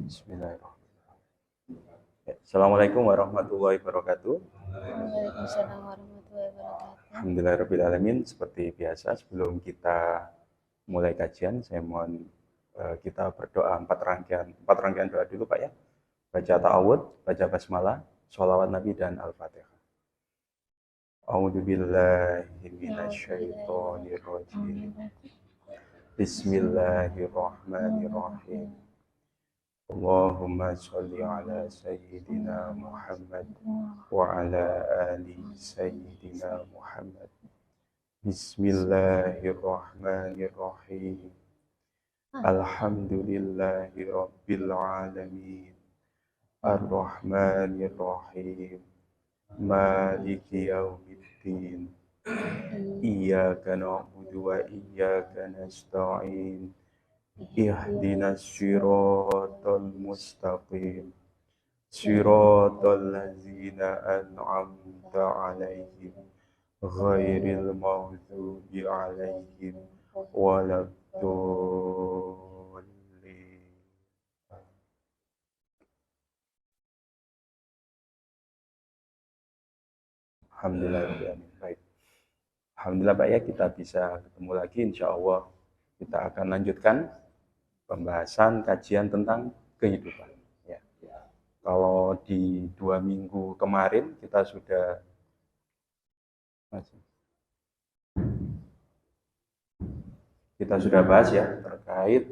Bismillahirrahmanirrahim. Assalamualaikum warahmatullahi wabarakatuh. Waalaikumsalam warahmatullahi wabarakatuh. Alhamdulillahirrahmanirrahim. Seperti biasa, sebelum kita mulai kajian, saya mohon kita berdoa empat rangkaian doa dulu Pak ya. Baca ta'awud, baca basmalah, sholawat Nabi dan Al-Fatihah. A'udzubillahi minasyaitonirrajim. Bismillahirrahmanirrahim. Allahumma sholli ala Sayyidina Muhammad wa ala ali Sayyidina Muhammad. Bismillahirrahmanirrahim. Alhamdulillahi Rabbil Alamin. Ar-Rahmanirrahim. Maliki Yaumiddin. Iyyaka na'budu wa iyyaka nasta'in. Ihdinas siratal mustaqim. Siratal ladzina an'amta 'alaihim ghairil maghdubi 'alaihim waladdallin. Alhamdulillah. Baik. Alhamdulillah Pak ya, kita bisa ketemu lagi, insya Allah kita akan lanjutkan pembahasan kajian tentang kehidupan. Ya. Kalau di 2 minggu kemarin kita sudah bahas ya terkait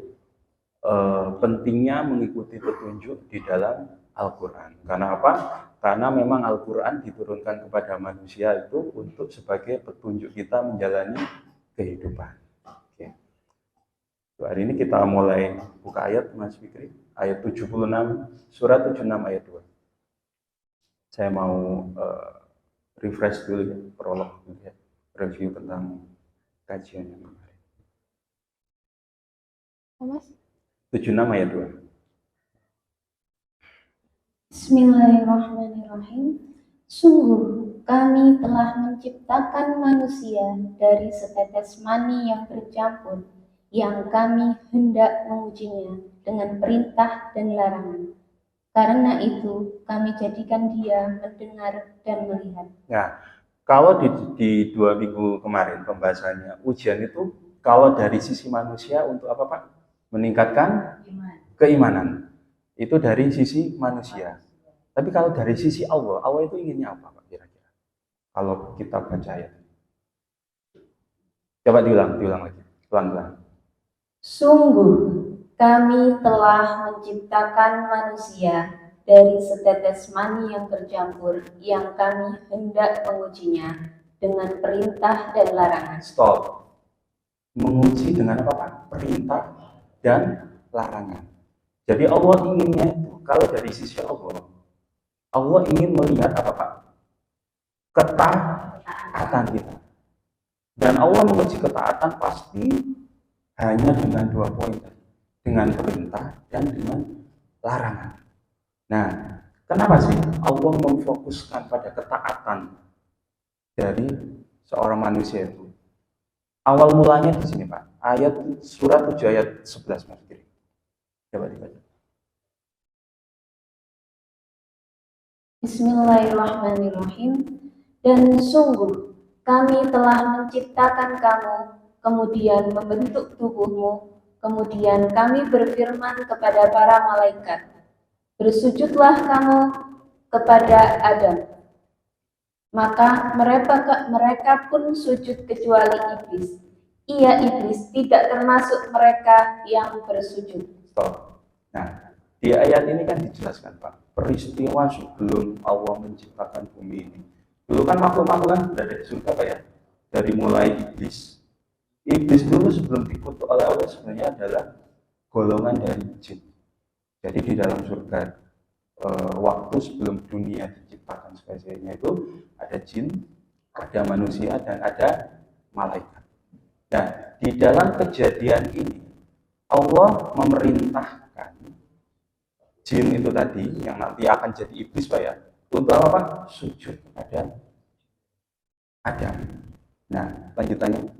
pentingnya mengikuti petunjuk di dalam Al-Quran. Karena apa? Karena memang Al-Quran diturunkan kepada manusia itu untuk sebagai petunjuk kita menjalani kehidupan. Hari ini kita mulai buka ayat Mas Fikri, ayat 76, surat 76 ayat 2. Saya mau refresh dulu ya, prolog dulu ya, review tentang kajian yang kemarin. Mas? 76 ayat 2. Bismillahirrahmanirrahim. Sungguh kami telah menciptakan manusia dari setetes mani yang bercampur, yang kami hendak mengujinya dengan perintah dan larangan. Karena itu kami jadikan dia mendengar dan melihat. Nah, kalau di 2 minggu kemarin pembahasannya ujian itu kalau dari sisi manusia untuk apa Pak? Meningkatkan keimanan. Itu dari sisi manusia. Tapi kalau dari sisi Allah, Allah itu inginnya apa Pak kira-kira? Kalau kita baca ayat. Coba diulang lagi, pelan-pelan. Sungguh kami telah menciptakan manusia dari setetes mani yang bercampur, yang kami hendak mengujinya dengan perintah dan larangan. Stop. Menguji dengan apa Pak? Perintah dan larangan. Jadi Allah inginnya itu, kalau dari sisi Allah, Allah ingin melihat apa Pak? Ketaatan kita. Dan Allah menguji ketaatan pasti hanya dengan 2 poin, dengan perintah dan dengan larangan. Nah, kenapa sih Allah memfokuskan pada ketaatan dari seorang manusia itu? Awal mulanya di sini Pak, ayat surat 7 ayat 11 Mas Fikri. Coba dibaca. Bismillahirrahmanirrahim. Dan sungguh kami telah menciptakan kamu, kemudian membentuk tubuhmu, kemudian kami berfirman kepada para malaikat, bersujudlah kamu kepada Adam. Maka mereka pun sujud kecuali iblis. Ia iblis tidak termasuk mereka yang bersujud. Stop. Nah, di ayat ini kan dijelaskan Pak, peristiwa sebelum Allah menciptakan bumi ini. Dulu kan makhluk-makhluk kan berada di surga Pak ya. Dari mulai iblis. Iblis dulu sebelum dikutuk oleh Allah sebenarnya adalah golongan dari jin. Jadi di dalam surga waktu sebelum dunia diciptakan spesiesnya itu ada jin, ada manusia dan ada malaikat. Nah, di dalam kejadian ini Allah memerintahkan jin itu tadi yang nanti akan jadi iblis Pak ya, untuk apa Pak? Sujud kepada Adam. Nah, lanjutannya.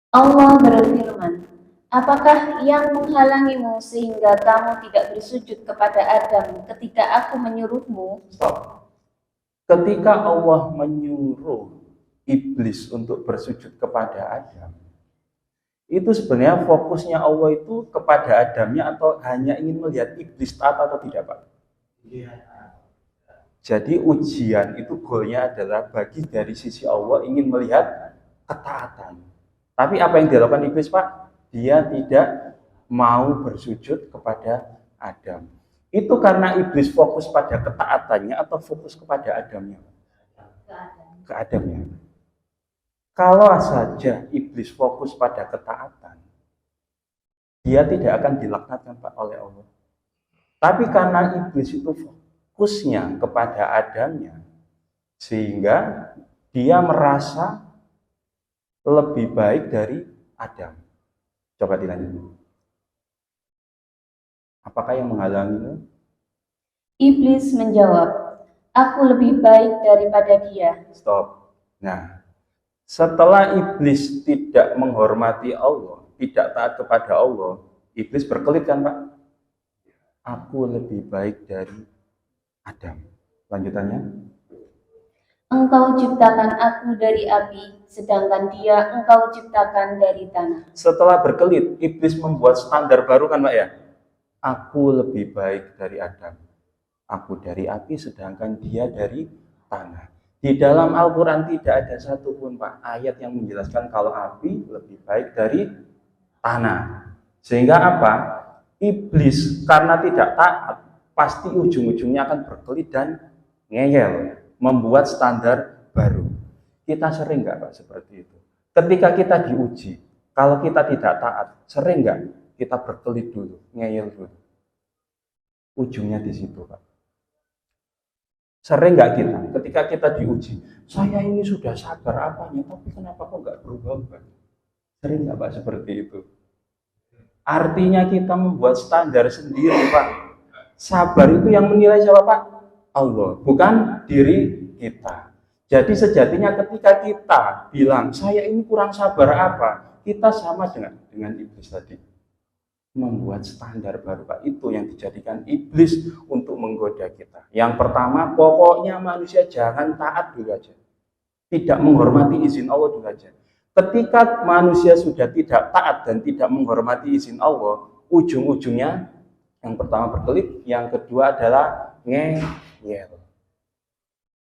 Allah berfirman, Apakah yang menghalangimu sehingga kamu tidak bersujud kepada Adam ketika aku menyuruhmu? Stop. Ketika Allah menyuruh iblis untuk bersujud kepada Adam, itu sebenarnya fokusnya Allah itu kepada Adamnya atau hanya ingin melihat iblis taat atau tidak, Pak? Jadi ujian itu goalnya adalah bagi dari sisi Allah ingin melihat ketaatan. Tapi apa yang dilakukan iblis, Pak? Dia tidak mau bersujud kepada Adam. Itu karena iblis fokus pada ketaatannya atau fokus kepada Adamnya? Ke Adamnya. Kalau saja iblis fokus pada ketaatan, dia tidak akan dilaknatkan, Pak, oleh Allah. Tapi karena iblis itu fokusnya kepada Adamnya, sehingga dia merasa lebih baik dari Adam. Coba dilanjut. Apakah yang menghalangimu? Iblis menjawab, aku lebih baik daripada dia. Stop. Nah, setelah iblis tidak menghormati Allah, tidak taat kepada Allah, iblis berkelit kan, Pak? Aku lebih baik dari Adam. Lanjutannya. Engkau ciptakan aku dari api, sedangkan dia engkau ciptakan dari tanah. Setelah berkelit, iblis membuat standar baru kan, Pak, ya? Aku lebih baik dari Adam. Aku dari api, sedangkan dia dari tanah. Di dalam Al-Quran tidak ada satupun, Pak, ayat yang menjelaskan kalau api lebih baik dari tanah. Sehingga apa? Iblis karena tidak taat, pasti ujung-ujungnya akan berkelit dan ngeyel, membuat standar baru. Kita sering nggak, Pak, seperti itu? Ketika kita diuji, kalau kita tidak taat, sering nggak kita berkelit dulu, ngeyel dulu? Ujungnya di situ, Pak. Sering nggak kita, ketika kita diuji, saya ini sudah sabar apanya, tapi kenapa kok nggak berubah-ubah? Sering nggak, Pak, seperti itu? Artinya kita membuat standar sendiri, Pak. Sabar itu yang menilai siapa, Pak? Allah, bukan diri kita. Jadi sejatinya ketika kita bilang, saya ini kurang sabar apa? Kita sama dengan iblis tadi. Membuat standar baru, Pak. Itu yang dijadikan iblis untuk menggoda kita. Yang pertama, pokoknya manusia jangan taat dulu aja. Tidak menghormati izin Allah dulu aja. Ketika manusia sudah tidak taat dan tidak menghormati izin Allah, ujung-ujungnya yang pertama berkelit, yang kedua adalah ngeyel.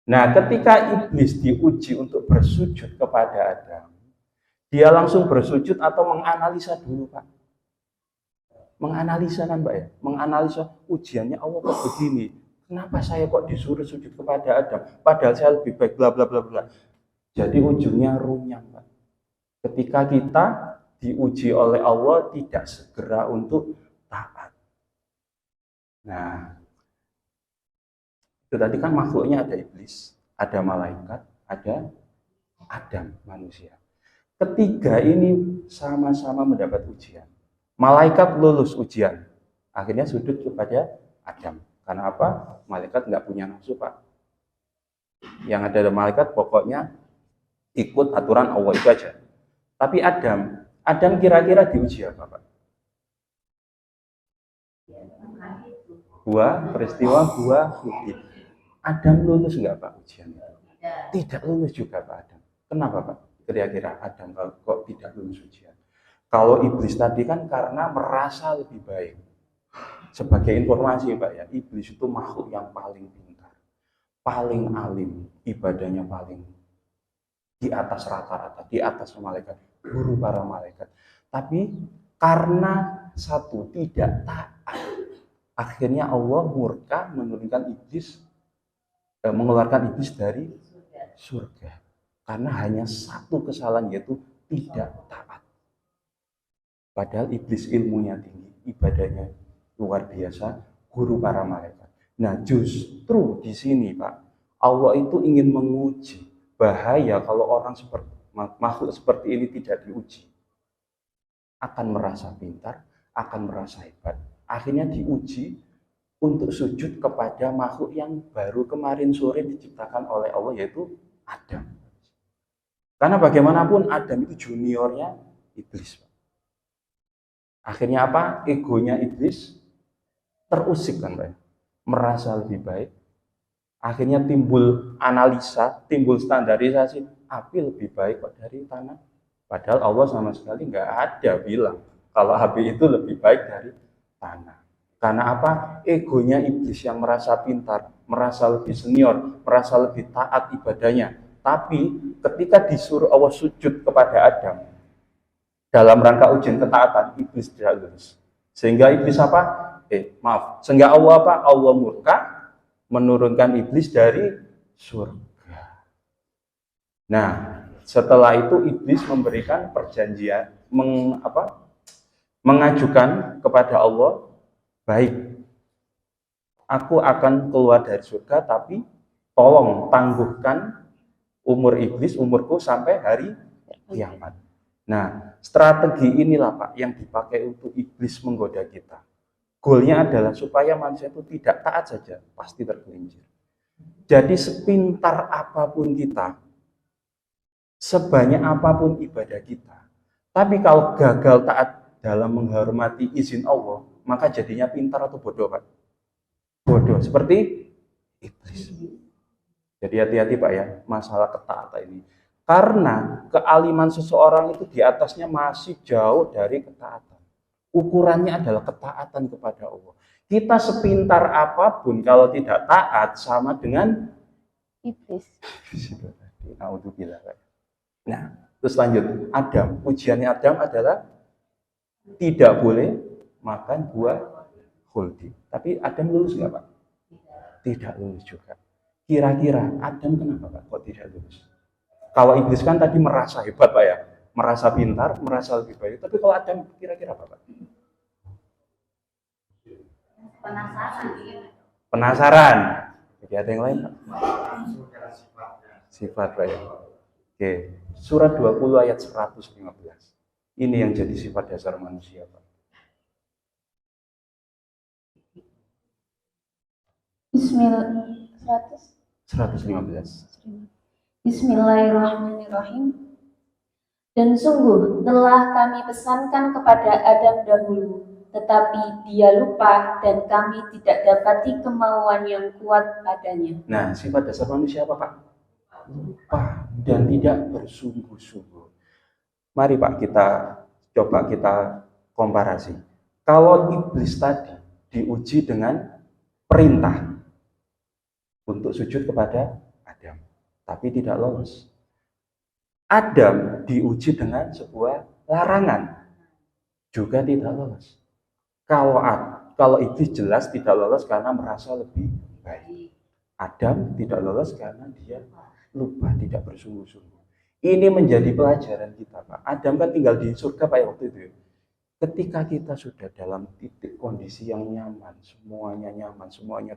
Nah, ketika iblis diuji untuk bersujud kepada Adam, dia langsung bersujud atau menganalisa dulu, Pak? Menganalisa kan, Pak, ya? Menganalisa ujiannya Allah kok begini. Kenapa saya kok disuruh sujud kepada Adam? Padahal saya lebih baik, bla bla bla bla. Jadi ujungnya runyam, Pak. Ketika kita diuji oleh Allah tidak segera untuk taat. Nah, itu tadi kan makhluknya ada iblis, ada malaikat, ada Adam, manusia. Ketiga ini sama-sama mendapat ujian. Malaikat lulus ujian, akhirnya sujud kepada Adam. Karena apa? Malaikat nggak punya nafsu, Pak. Yang ada malaikat pokoknya ikut aturan Allah itu aja. Tapi Adam kira-kira diuji apa, Pak? Peristiwa buah budi. Adam lulus nggak, Pak, ujian itu? Tidak lulus juga, Pak, Adam. Kenapa, Pak? Kira-kira Adam kok tidak lulus ujian? Kalau iblis tadi kan karena merasa lebih baik. Sebagai informasi, Pak, ya, iblis itu makhluk yang paling pintar, paling alim, ibadahnya paling di atas rata-rata, di atas malaikat, guru para malaikat. Tapi karena satu tidak taat, akhirnya Allah murka menurunkan iblis, mengeluarkan iblis dari surga. Karena hanya satu kesalahan, yaitu tidak taat. Padahal iblis ilmunya tinggi, ibadahnya luar biasa, guru para malaikat. Nah, justru di sini, Pak, Allah itu ingin menguji. Bahaya kalau orang seperti makhluk seperti ini tidak diuji. Akan merasa pintar, akan merasa hebat. Akhirnya diuji untuk sujud kepada makhluk yang baru kemarin sore diciptakan oleh Allah, yaitu Adam. Karena bagaimanapun Adam itu juniornya iblis, Pak. Akhirnya apa? Egonya iblis terusik kan Pak, merasa lebih baik. Akhirnya timbul analisa, timbul standarisasi, api lebih baik kok dari tanah. Padahal Allah sama sekali nggak ada bilang kalau api itu lebih baik dari tanah. Karena apa? Egonya iblis yang merasa pintar, merasa lebih senior, merasa lebih taat ibadahnya. Tapi ketika disuruh Allah sujud kepada Adam dalam rangka ujian ketaatan, iblis tidak lulus. Sehingga iblis apa? Sehingga Allah apa? Allah murka menurunkan iblis dari surga. Nah, setelah itu iblis memberikan perjanjian, mengajukan kepada Allah, baik, aku akan keluar dari surga, tapi tolong tangguhkan umur iblis, umurku sampai hari kiamat. Nah, strategi inilah Pak yang dipakai untuk iblis menggoda kita. Goalnya adalah supaya manusia itu tidak taat saja, pasti tergelincir. Jadi sepintar apapun kita, sebanyak apapun ibadah kita, tapi kalau gagal taat dalam menghormati izin Allah, maka jadinya pintar atau bodoh Pak? Bodoh, seperti iblis. Jadi hati-hati Pak ya, masalah ketaatan ini. Karena kealiman seseorang itu di atasnya masih jauh dari ketaatan. Ukurannya adalah ketaatan kepada Allah. Kita sepintar apapun kalau tidak taat sama dengan iblis. Nah, terus lanjut. Adam, ujiannya Adam adalah tidak boleh makan buah khuldi. Tapi Adam lulus nggak Pak? Tidak lulus juga. Kira-kira Adam kenapa Pak kok tidak lulus? Kalau iblis kan tadi merasa hebat Pak ya, merasa pintar, merasa lebih baik. Tapi kalau Adam kira-kira apa Pak? Penasaran. Jadi ada yang lain Pak? Sifat Pak ya. Oke, surat 20 ayat 115. Ini yang jadi sifat dasar manusia Pak. Bismillahirrahmanirrahim. Dan sungguh telah kami pesankan kepada Adam dahulu, tetapi dia lupa dan kami tidak dapati kemauan yang kuat padanya. Nah, sifat dasar manusia apa Pak? Lupa dan tidak bersungguh-sungguh. Mari Pak kita komparasi. Kalau iblis tadi diuji dengan perintah untuk sujud kepada Adam, tapi tidak lolos. Adam diuji dengan sebuah larangan, juga tidak lolos. Kalau iblis jelas tidak lolos karena merasa lebih baik. Adam tidak lolos karena dia lupa, tidak bersungguh-sungguh. Ini menjadi pelajaran kita Pak. Adam kan tinggal di surga Pak waktu itu. Ketika kita sudah dalam titik kondisi yang nyaman, semuanya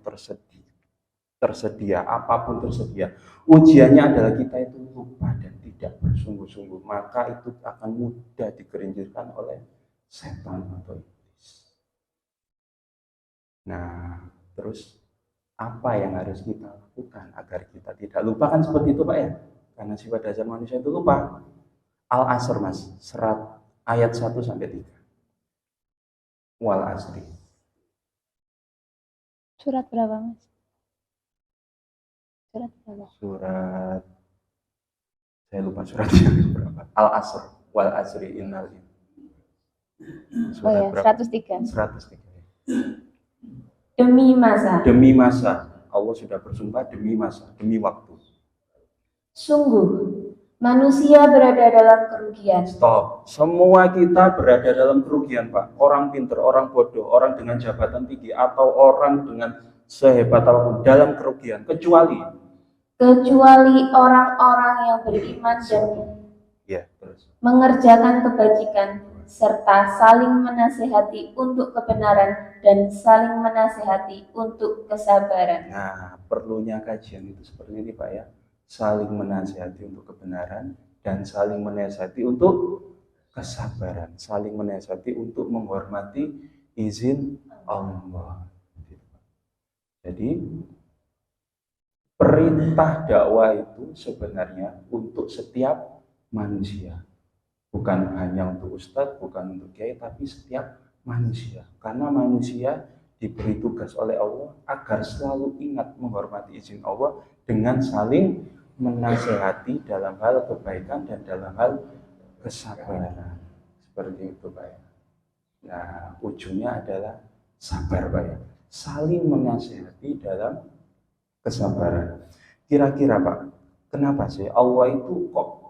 tersedia, apapun tersedia. Ujiannya adalah kita itu lupa dan tidak bersungguh-sungguh, maka itu akan mudah digerincirkan oleh setan atau iblis. Nah, terus apa yang harus kita lakukan agar kita tidak lupa? Kan seperti itu Pak ya, karena sifat dasar manusia itu lupa. Al-Asr Mas, ayat 1-3. Wal asri. Surat berapa Mas? Surat berapa? Surat, saya lupa suratnya berapa. Al-Asr, wal asri innal. Surat 103. 103. Demi masa. Demi masa. Allah sudah bersumpah demi masa, demi waktu. Sungguh manusia berada dalam kerugian. Stop. Semua kita berada dalam kerugian Pak. Orang pintar, orang bodoh, orang dengan jabatan tinggi, atau orang dengan sehebat apapun dalam kerugian. Kecuali orang-orang yang beriman dan mengerjakan kebajikan, serta saling menasihati untuk kebenaran dan saling menasihati untuk kesabaran. Nah, perlunya kajian itu seperti ini Pak ya. Saling menasihati untuk kebenaran dan saling menasihati untuk kesabaran, saling menasihati untuk menghormati izin Allah. Jadi perintah dakwah itu sebenarnya untuk setiap manusia. Bukan hanya untuk ustadz, bukan untuk kiai, tapi setiap manusia. Karena manusia diberi tugas oleh Allah agar selalu ingat menghormati izin Allah dengan saling menasehati dalam hal kebaikan dan dalam hal kesabaran. Seperti itu Pak ya. Nah, ujungnya adalah sabar Pak ya. Saling menasehati dalam kesabaran. Kira-kira Pak, kenapa sih Allah itu kok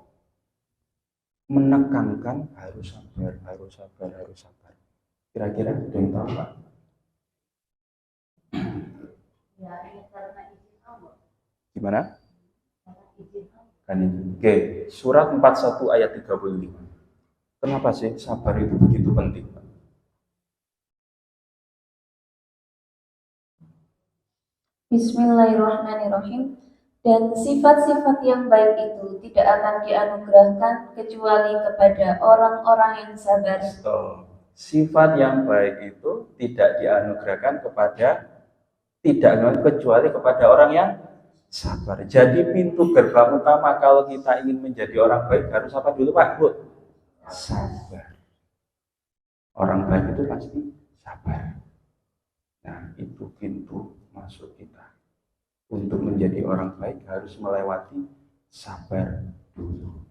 menekankan harus sabar, harus sabar, harus sabar? Kira-kira ada yang tahu Pak? Gimana? Oke, surat 41 ayat 35. Kenapa sih sabar itu begitu penting? Bismillahirrahmanirrahim. Dan sifat-sifat yang baik itu tidak akan dianugerahkan kecuali kepada orang-orang yang sabar. Sifat yang baik itu tidak dianugerahkan kecuali kepada orang yang sabar. Jadi pintu gerbang utama kalau kita ingin menjadi orang baik harus apa dulu Pak? Sabar. Orang baik itu pasti sabar. Nah, itu pintu masuk kita. Untuk menjadi orang baik harus melewati sabar dulu.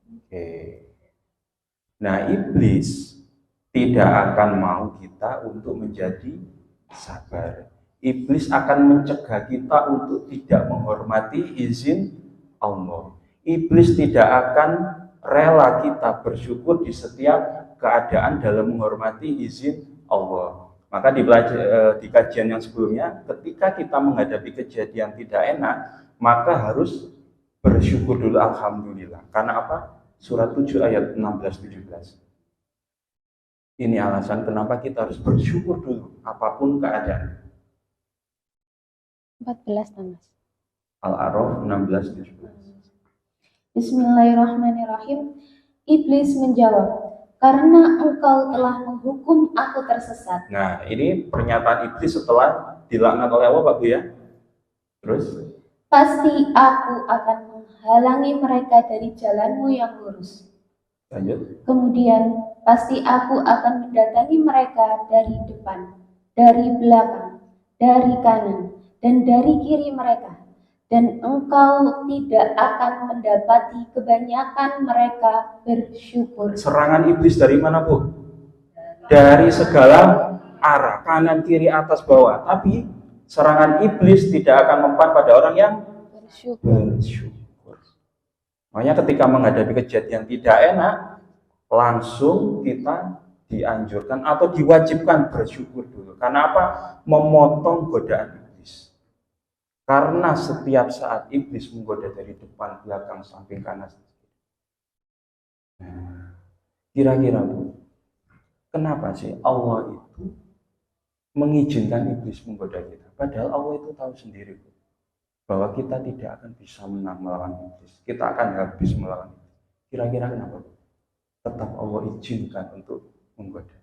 Oke. Nah, iblis tidak akan mau kita untuk menjadi sabar. Iblis akan mencegah kita untuk tidak menghormati izin Allah. Iblis tidak akan rela kita bersyukur di setiap keadaan dalam menghormati izin Allah. Maka di kajian yang sebelumnya, ketika kita menghadapi kejadian tidak enak, maka harus bersyukur dulu, alhamdulillah. Karena apa? Surat 7 ayat 16-17. Ini alasan kenapa kita harus bersyukur dulu, apapun keadaan. 14 Mas. Al-A'raf 16-17. Bismillahirrahmanirrahim. Iblis menjawab, karena engkau telah menghukum aku tersesat. Nah, ini pernyataan iblis setelah dilaknat oleh Allah, Pak Bu ya. Terus? Pasti aku akan menghalangi mereka dari jalanmu yang lurus. Lanjut. Kemudian, pasti aku akan mendatangi mereka dari depan, dari belakang, dari kanan, dan dari kiri mereka. Dan engkau tidak akan mendapati kebanyakan mereka bersyukur. Serangan iblis dari mana, Bu? Dari segala arah, kanan, kiri, atas, bawah. Tapi serangan iblis tidak akan mempan pada orang yang bersyukur. Makanya ketika menghadapi kejadian tidak enak, langsung kita dianjurkan atau diwajibkan bersyukur dulu. Karena apa? Memotong godaan iblis. Karena setiap saat iblis menggoda dari depan, belakang, samping, kanan. Nah, kira-kira Bu, kenapa sih Allah itu mengizinkan iblis menggoda kita? Padahal Allah itu tahu sendiri Bu, bahwa kita tidak akan bisa menang melawan iblis. Kita akan habis melawan iblis. Kira-kira kenapa Bu? Tetap Allah izinkan untuk menggoda.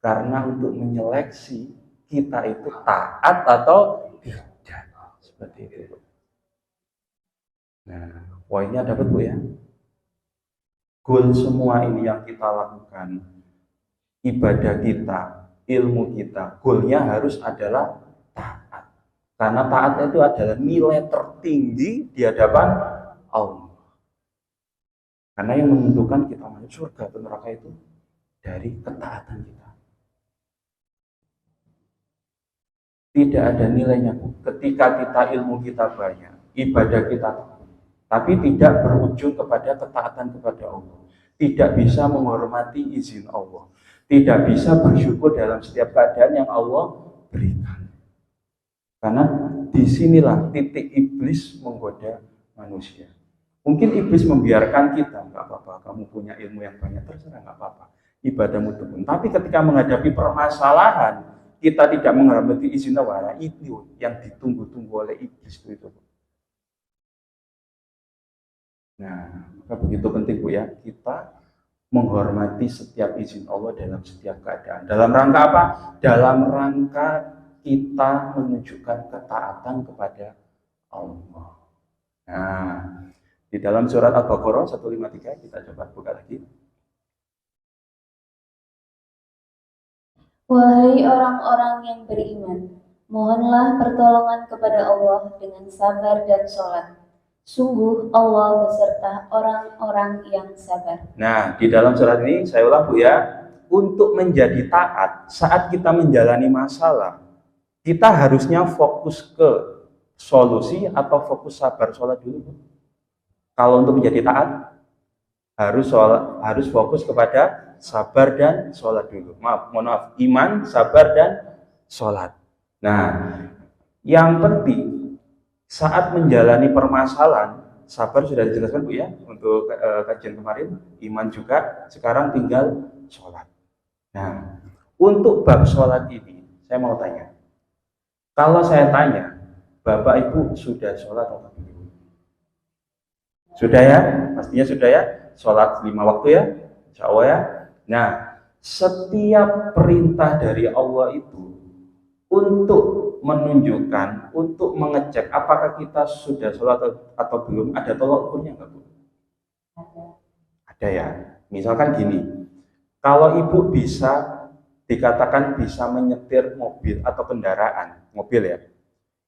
Karena untuk menyeleksi kita itu taat atau tidak, seperti itu. Nah, poinnya dapat Bu ya. Goal semua ini yang kita lakukan, ibadah kita, ilmu kita, goalnya harus adalah taat. Karena taat itu adalah nilai tertinggi di hadapan Allah. Karena yang menentukan kita masuk surga atau neraka itu dari ketaatan kita. Tidak ada nilainya ketika kita ilmu kita banyak, ibadah kita tapi tidak berujung kepada ketaatan kepada Allah, tidak bisa menghormati izin Allah, tidak bisa bersyukur dalam setiap keadaan yang Allah berikan. Karena disinilah titik iblis menggoda manusia. Mungkin iblis membiarkan kita, nggak apa-apa, kamu punya ilmu yang banyak, terserah, nggak apa-apa, ibadahmu tekun. Tapi ketika menghadapi permasalahan, kita tidak menghormati izin Allah, itu yang ditunggu-tunggu oleh iblis itu. Nah, maka begitu penting Bu ya, kita menghormati setiap izin Allah dalam setiap keadaan. Dalam rangka apa? Dalam rangka kita menunjukkan ketaatan kepada Allah. Nah, di dalam surat Al-Baqarah 153 kita coba buka lagi. Wahai orang-orang yang beriman, mohonlah pertolongan kepada Allah dengan sabar dan sholat. Sungguh Allah beserta orang-orang yang sabar. Nah, di dalam surat ini saya ulang Bu ya, untuk menjadi taat saat kita menjalani masalah, kita harusnya fokus ke solusi atau fokus sabar sholat dulu Bu? Kalau untuk menjadi taat harus fokus kepada sabar dan sholat dulu. Mohon maaf, iman, sabar dan sholat. Nah, yang penting saat menjalani permasalahan, sabar sudah dijelaskan Bu ya untuk kajian kemarin, iman juga, sekarang tinggal sholat. Nah, untuk bab sholat ini saya mau tanya, kalau saya tanya, Bapak Ibu sudah sholat atau belum? Sudah ya, pastinya sudah ya, sholat 5 waktu ya, insya Allah ya. Nah, setiap perintah dari Allah itu untuk menunjukkan, untuk mengecek apakah kita sudah sholat atau belum, ada tolak ukurnya nggak Bu? Ada ya. Misalkan gini, kalau Ibu bisa dikatakan bisa menyetir mobil atau kendaraan, mobil ya,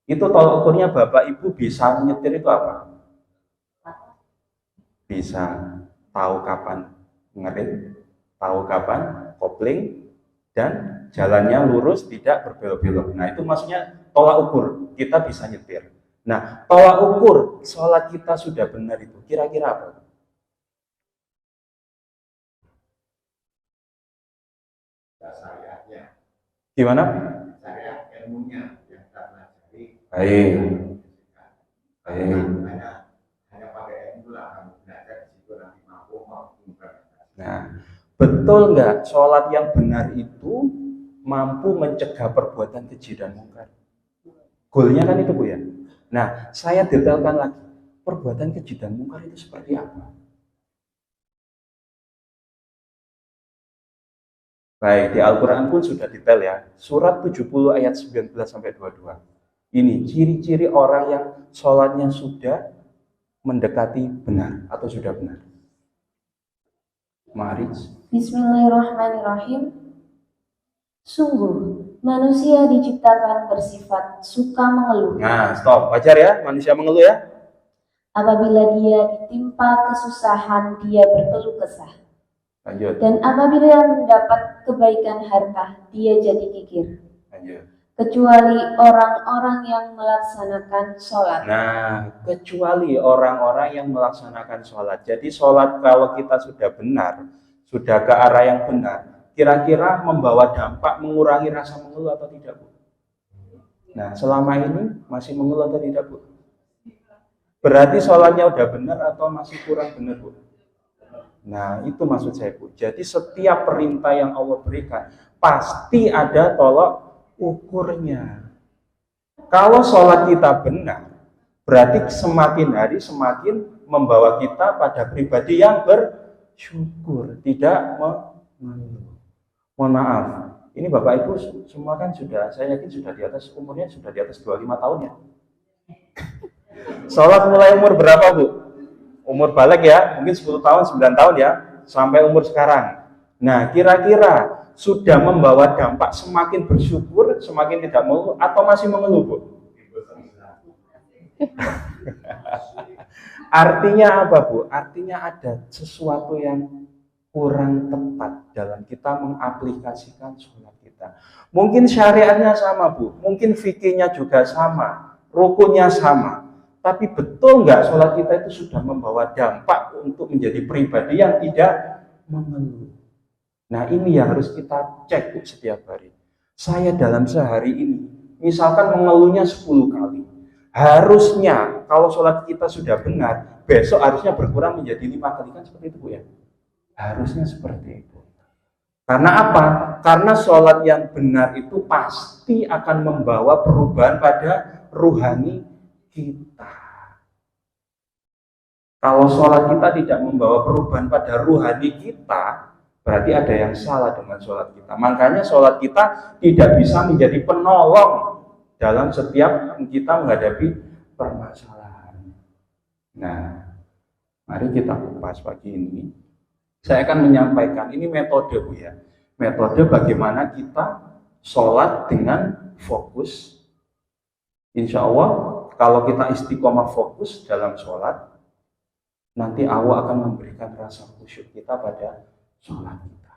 itu tolak ukurnya Bapak Ibu bisa menyetir itu apa? Bisa tahu kapan ngerem, tahu kapan kopling, dan jalannya lurus tidak berbelok-belok. Nah, itu maksudnya tolak ukur kita bisa nyetir. Nah, tolak ukur sholat kita sudah benar itu kira-kira apa? Syariatnya. Gimana? Syariat ilmunya yang kita pelajari. Baik. Baik. Hanya pakai ilmu lah kamu belajar di situ nanti mampu mengimplementasikan. Nah, betul nggak sholat yang benar itu mampu mencegah perbuatan keji dan mungkar? Goalnya kan itu Bu ya. Nah, saya detailkan lagi, perbuatan keji dan mungkar itu seperti apa? Baik, di Al-Quran pun sudah detail ya. Surat 70 ayat 19 sampai 22. Ini ciri-ciri orang yang sholatnya sudah mendekati benar atau sudah benar. Mari. Bismillahirrahmanirrahim. Sungguh, manusia diciptakan bersifat suka mengeluh. Nah, stop. Wajar ya, manusia mengeluh ya. Apabila dia ditimpa kesusahan, dia berkeluh kesah. Lanjut. Dan apabila mendapat kebaikan harta, dia jadi kikir. Lanjut. Kecuali orang-orang yang melaksanakan sholat. Nah, kecuali orang-orang yang melaksanakan sholat. Jadi sholat kalau kita sudah benar, sudah ke arah yang benar, kira-kira membawa dampak mengurangi rasa mengeluh atau tidak Bu? Nah, selama ini masih mengeluh atau tidak Bu? Berarti sholatnya udah benar atau masih kurang benar Bu? Nah, itu maksud saya Bu. Jadi setiap perintah yang Allah berikan pasti ada tolak ukurnya. Kalau sholat kita benar, berarti semakin hari semakin membawa kita pada pribadi yang bersyukur, tidak mengeluh. Mohon maaf, ini Bapak Ibu semua kan sudah, saya yakin sudah di atas umurnya, sudah di atas 25 tahun ya. Sholat mulai umur berapa Bu? Umur balik ya, mungkin 10 tahun, 9 tahun ya, sampai umur sekarang. Nah, kira-kira sudah membawa dampak semakin bersyukur, semakin tidak mengeluh, atau masih mengeluh Bu? Artinya apa Bu? Artinya ada sesuatu yang kurang tepat dalam kita mengaplikasikan sholat kita. Mungkin syariatnya sama Bu, mungkin fikihnya juga sama, rukunnya sama. Tapi betul nggak sholat kita itu sudah membawa dampak untuk menjadi pribadi yang tidak mengeluh? Nah, ini yang harus kita cek Bu, setiap hari. Saya dalam sehari ini, misalkan mengeluhnya 10 kali. Harusnya kalau sholat kita sudah benar, besok harusnya berkurang menjadi 5 kali, kan seperti itu Bu ya? Harusnya seperti itu. Karena apa? Karena sholat yang benar itu pasti akan membawa perubahan pada ruhani kita. Kalau sholat kita tidak membawa perubahan pada ruhani kita, Berarti ada yang salah dengan sholat kita. Makanya sholat kita tidak bisa menjadi penolong dalam setiap kita menghadapi permasalahan. Nah, mari kita kupas pagi ini. Saya akan menyampaikan, ini metode Bu ya. Metode bagaimana kita sholat dengan fokus. Insya Allah, kalau kita istiqomah fokus dalam sholat, nanti Allah akan memberikan rasa khusyuk kita pada sholat kita.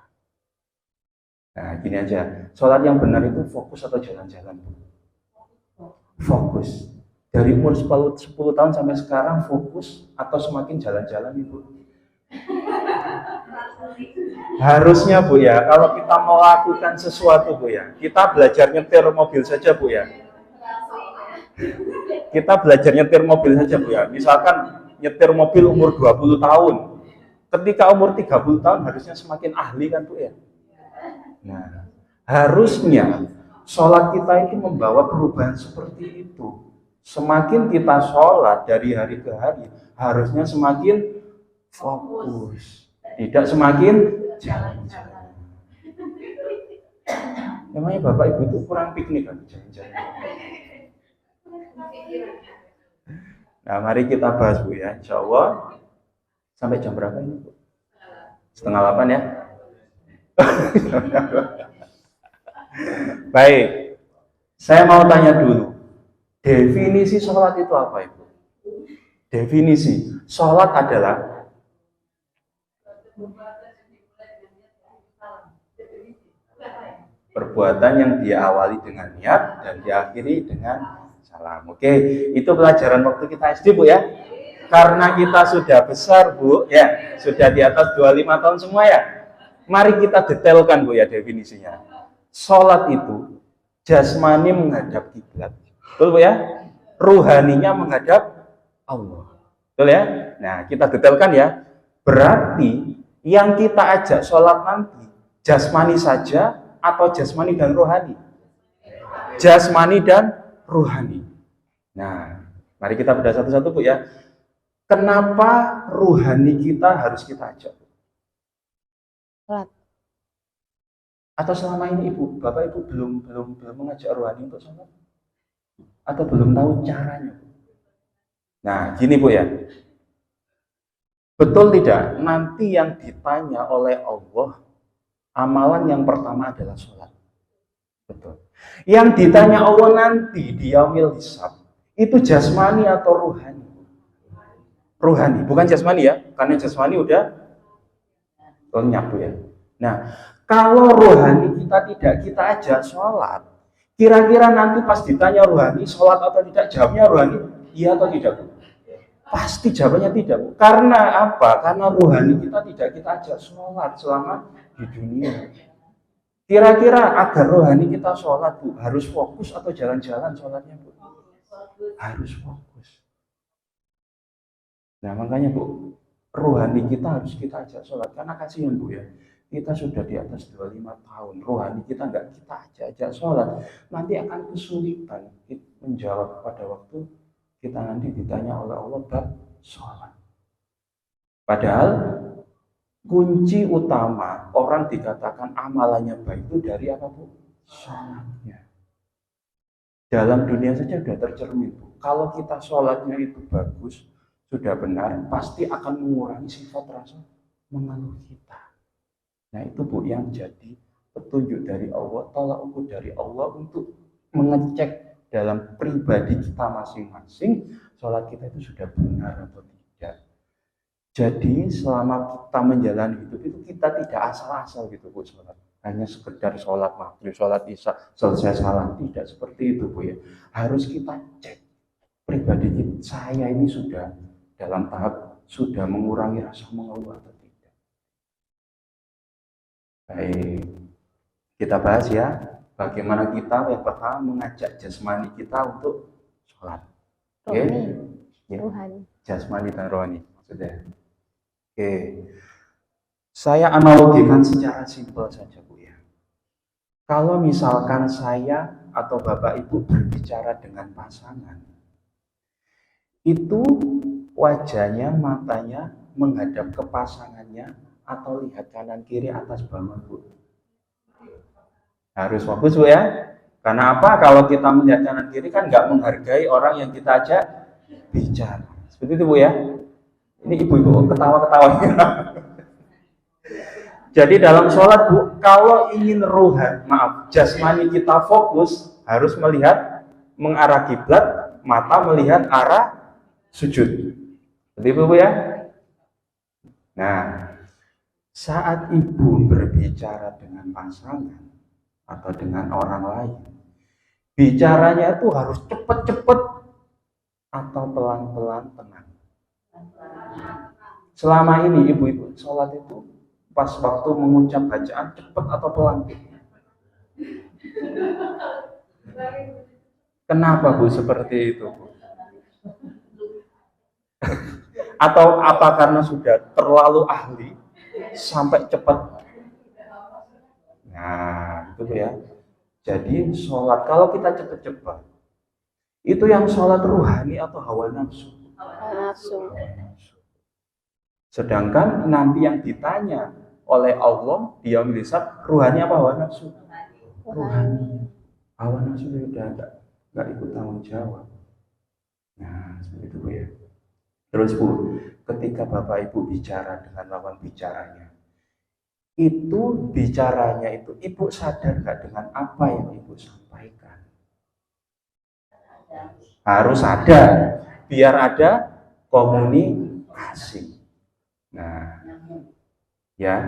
Nah, gini aja, sholat yang benar itu fokus atau jalan-jalan? Fokus. Dari umur 10 tahun sampai sekarang fokus atau semakin jalan-jalan Ibu? Harusnya Bu ya, kalau kita melakukan sesuatu Bu ya, kita belajar nyetir mobil saja Bu ya. Kita belajar nyetir mobil saja Bu ya. Misalkan nyetir mobil umur 20 tahun. Ketika umur 30 tahun harusnya semakin ahli kan Bu ya. Nah, harusnya sholat kita itu membawa perubahan seperti itu. Semakin kita sholat dari hari ke hari, harusnya semakin fokus, tidak semakin jalan-jalan. Memangnya Bapak Ibu itu kurang piknik kan jalan-jalan. Nah, mari kita bahas Bu ya, insya Allah. Sampai jam berapa ini Bu? 7:30 ya. Baik, saya mau tanya dulu, definisi sholat itu apa Ibu? Definisi sholat adalah perbuatan yang diawali dengan niat dan diakhiri dengan salam. Oke, itu pelajaran waktu kita SD Bu ya. Karena kita sudah besar Bu ya, sudah di atas 25 tahun semua ya. Mari kita detailkan Bu ya definisinya. Sholat itu jasmani menghadap kiblat, betul Bu ya? Ruhaninya menghadap Allah, betul ya? Nah, kita detailkan ya. Berarti yang kita ajak sholat nanti jasmani saja atau jasmani dan rohani? Jasmani dan rohani. Nah, mari kita bedah satu-satu Bu ya. Kenapa rohani kita harus kita ajak? Sholat. Atau selama ini Ibu, Bapak Ibu belum mengajak rohani untuk sholat? Atau belum tahu caranya? Nah, gini Bu ya. Betul tidak? Nanti yang ditanya oleh Allah, amalan yang pertama adalah sholat. Betul. Yang ditanya Allah nanti di yaumil hisab, itu jasmani atau rohani? Rohani, bukan jasmani ya, karena jasmani udah lenyap Bu ya. Nah, kalau rohani kita tidak kita ajak sholat, kira-kira nanti pas ditanya rohani sholat atau tidak, jawabnya rohani iya atau tidak Bu? Pasti jawabannya tidak Bu. Karena apa? Karena rohani kita tidak kita ajak sholat selama di dunia. Kira-kira agar rohani kita sholat Bu, harus fokus atau jalan-jalan sholatnya Bu? Harus fokus. Nah makanya Bu, rohani kita harus kita ajak sholat. Karena kasihan Bu ya, kita sudah di atas 25 tahun, rohani kita nggak kita ajak sholat, nanti akan kesulitan menjawab pada waktu kita nanti ditanya oleh Allah bab sholat. Padahal kunci utama orang dikatakan amalannya baik itu dari apa Bu? Sholatnya. Dalam dunia saja sudah tercermin Bu. Kalau kita sholatnya itu bagus, sudah benar, pasti akan mengurangi sifat rasa mengeluh kita. Nah itu Bu yang jadi petunjuk dari Allah, tolak ukur dari Allah untuk mengecek dalam pribadi kita masing-masing, sholat kita itu sudah benar atau tidak. Jadi selama kita menjalani hidup itu kita tidak asal-asal gitu Bu sholat. Hanya sekedar sholat maghrib, sholat isya, selesai salam. Tidak seperti itu Bu ya. Harus kita cek pribadi kita, saya ini sudah dalam tahap sudah mengurangi rasa mengeluh atau tidak. Baik, kita bahas ya. Bagaimana kita yang pertama mengajak jasmani kita untuk sholat. Oke, ya. Jasmani dan rohani maksudnya. Oke, saya analogikan secara simpel saja Bu ya. Kalau misalkan saya atau Bapak Ibu berbicara dengan pasangan, itu wajahnya, matanya menghadap ke pasangannya atau lihat kanan kiri atas bawah Bu? Harus fokus Bu ya. Karena apa? Kalau kita melihat kanan kiri kan nggak menghargai orang yang kita ajak bicara. Seperti itu Bu ya. Ini ibu-ibu ketawa-ketawa. Jadi dalam sholat Bu, kalau ingin jasmani kita fokus, harus melihat mengarah kiblat, mata melihat arah sujud. Seperti itu Bu ya. Nah, saat ibu berbicara dengan pasangan atau dengan orang lain, bicaranya itu harus cepet-cepet atau pelan-pelan tenang. Selama ini ibu-ibu sholat itu pas waktu mengucap bacaan cepet atau pelan? Kenapa Bu seperti itu Bu? Atau apa karena sudah terlalu ahli sampai cepat? Nah, itu ya. Jadi sholat kalau kita cepat-cepat, itu yang sholat ruhani atau hawa nafsu? Nafsu. Sedangkan nanti yang ditanya oleh Allah, dia melihat ruhani apa hawa nafsu? Ruhani. Hawa nafsu itu udah nggak ikut tanggung jawab. Nah, seperti itu ya. Terus Bu, ketika Bapak Ibu bicara dengan lawan bicaranya, itu bicaranya itu Ibu sadar nggak dengan apa yang Ibu sampaikan? Harus sadar, biar ada komunikasi. Nah, ya,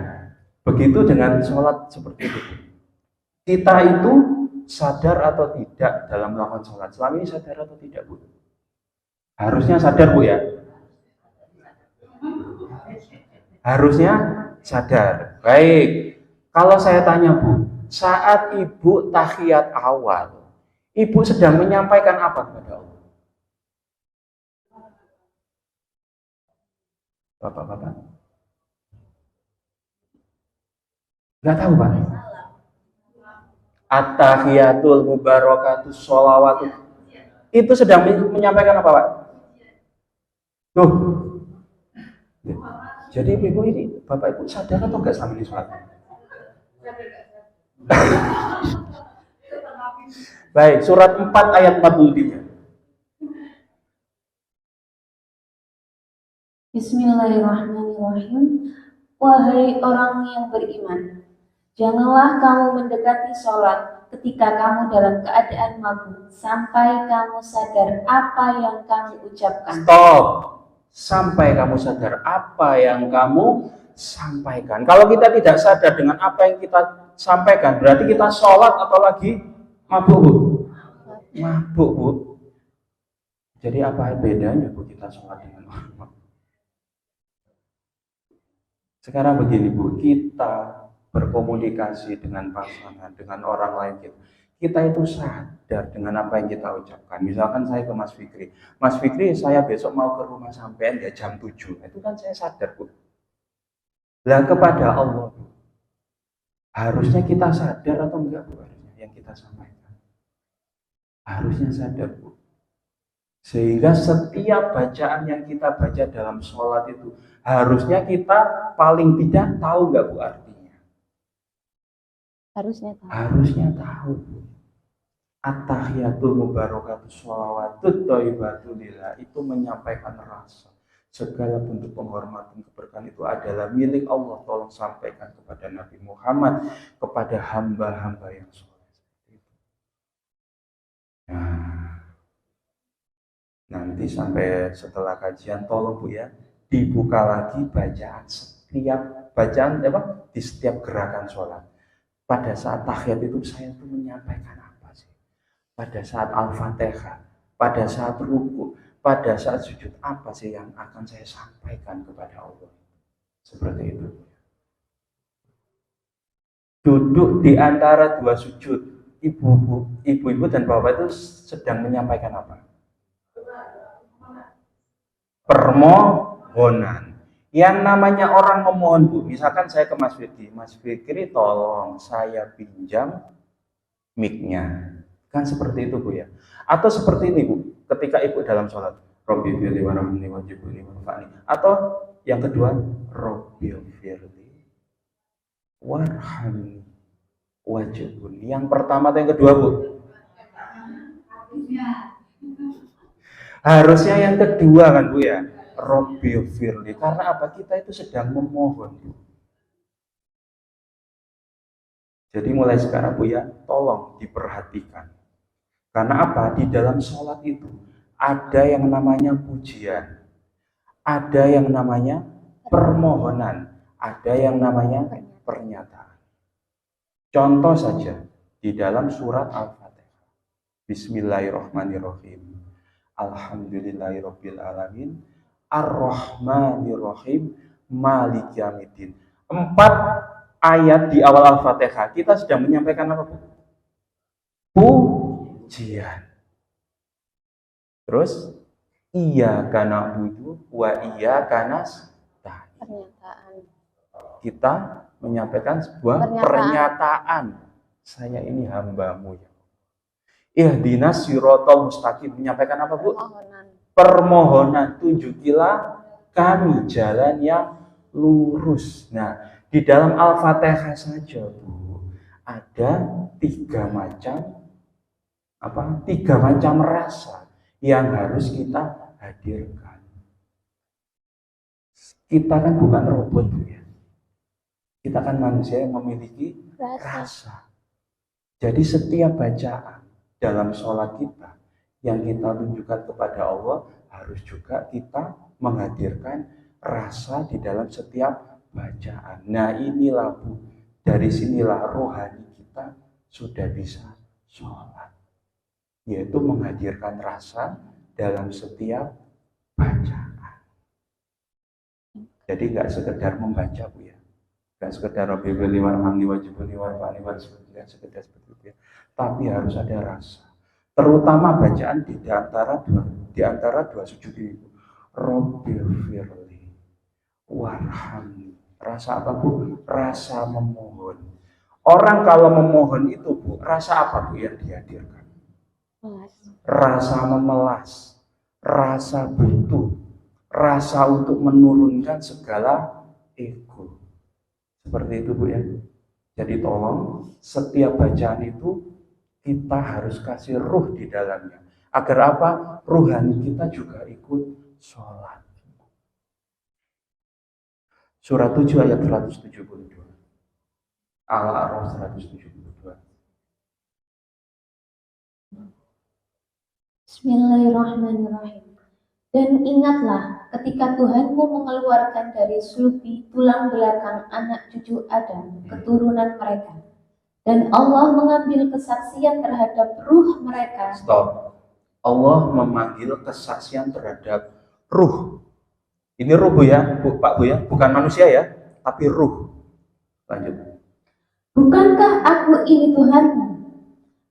begitu dengan sholat seperti itu. Kita itu sadar atau tidak dalam melakukan sholat? Selama ini sadar atau tidak Bu? Harusnya sadar Bu ya. Harusnya sadar. Baik, kalau saya tanya Bu, saat Ibu tahiyat awal, Ibu sedang menyampaikan apa kepada Allah? Bapak-bapak? Nggak tahu Pak? At-tahiyatul mubarakatus sholawatu. Itu sedang menyampaikan apa Pak? Tuh. Jadi ibu ini, Bapak Ibu sadar atau enggak sama ini sholat? Baik, surat 4 ayat 43. Bismillahirrahmanirrahim. Wahai orang yang beriman, janganlah kamu mendekati sholat ketika kamu dalam keadaan mabuk sampai kamu sadar apa yang kamu ucapkan. Stop. Sampai kamu sadar apa yang kamu sampaikan. Kalau kita tidak sadar dengan apa yang kita sampaikan, berarti kita sholat atau lagi mabuk Bu? Mabuk Bu. Jadi apa bedanya Bu kita sholat dengan orang mabuk? Sekarang begini Bu, kita berkomunikasi dengan pasangan, dengan orang lain kita itu sadar dengan apa yang kita ucapkan. Misalkan saya ke Mas Fikri, Mas Fikri saya besok mau ke rumah sampean ya jam 7. Itu kan saya sadar Bu. Lah kepada Allah Bu, harusnya kita sadar atau enggak Bu yang kita sampaikan? Harusnya sadar Bu. Sehingga setiap bacaan yang kita baca dalam sholat itu harusnya kita paling tidak tahu enggak Bu artinya? Harusnya tahu. Harusnya tahu Bu. At-tahiyatul mubarakatus sholawatut thayyibatul lillah, itu menyampaikan rasa segala bentuk penghormatan keberkahan itu adalah milik Allah. Tolong sampaikan kepada Nabi Muhammad, kepada hamba-hamba yang soleh seperti itu. Nah, nanti sampai setelah kajian tolong Bu ya, dibuka lagi bacaan di setiap gerakan sholat. Pada saat tahiyat itu saya tuh menyampaikan apa sih? Pada saat Al-Fatihah, pada saat ruku, pada saat sujud, apa sih yang akan saya sampaikan kepada Allah? Seperti itu. Duduk di antara dua sujud, ibu-ibu dan bapak itu sedang menyampaikan apa? Permohonan. Yang namanya orang memohon Bu, misalkan saya ke Mas Fikri, Mas Fikri tolong saya pinjam mic-nya. Kan seperti itu Bu ya. Atau seperti ini Bu, ketika ibu dalam sholat, Robbi firli warhamni wajibuni warfa'ni. Atau yang kedua, Robbi firli warhamni wajibun. Yang pertama atau yang kedua, Bu? Harusnya yang kedua kan, Bu ya. Robbi firli. Karena apa? Kita itu sedang memohon, Bu. Jadi mulai sekarang, Bu ya, tolong diperhatikan. Karena apa? Di dalam sholat itu ada yang namanya pujian, ada yang namanya permohonan, ada yang namanya pernyataan. Contoh saja di dalam surat Al-Fatihah. Bismillahirrahmanirrahim. Alhamdulillahirabbil alamin. Ar-Rahmanirrahim. Maliki yaumiddin. 4 ayat di awal Al-Fatihah kita sedang menyampaikan apa, Bu? Pujian. Terus iyyaka na'budu wa iyyaka nasta'in. Pernyataan. Kita menyampaikan sebuah pernyataan. Saya ini hamba-Mu ya. Ihdinas siratal mustaqim. Menyampaikan apa, Bu? Permohonan. Tunjukilah kami jalan yang lurus. Nah, di dalam Al-Fatihah saja, Bu, ada 3 macam rasa yang harus kita hadirkan. Kita kan bukan robot, Bu ya. Kita kan manusia yang memiliki rasa. Jadi setiap bacaan dalam sholat kita yang kita tunjukkan kepada Allah harus juga kita menghadirkan rasa di dalam setiap bacaan. Nah inilah, Bu, dari sinilah rohani kita sudah bisa sholat, yaitu menghadirkan rasa dalam setiap bacaan. Jadi nggak sekedar membaca, Bu ya, nggak sekedar Rabbi firli warhamni wajibuni warfa'ni warzuqni, nggak sekedar seperti itu ya, tapi harus ada rasa. Terutama bacaan di antara dua sujud ini, Rabbi firli warhamni. Rasa apa, Bu? Rasa memohon. Orang kalau memohon itu, Bu, rasa apa, Bu, yang dihadirkan? Rasa memelas, rasa butuh, rasa untuk menurunkan segala ego. Seperti itu, Bu ya. Jadi tolong setiap bacaan itu kita harus kasih ruh di dalamnya. Agar apa? Ruhani kita juga ikut sholat. Surat 7 ayat 172. Al-A'raf 172. Bismillahirrahmanirrahim. Dan ingatlah ketika Tuhanmu mengeluarkan dari sulbi tulang belakang anak cucu Adam, keturunan mereka. Dan Allah mengambil kesaksian terhadap ruh mereka. Stop. Allah memanggil kesaksian terhadap ruh. Ini ruh, Bu ya, Pak Bu ya, bukan manusia ya, tapi ruh. Lanjut. Bukankah aku ini Tuhanmu?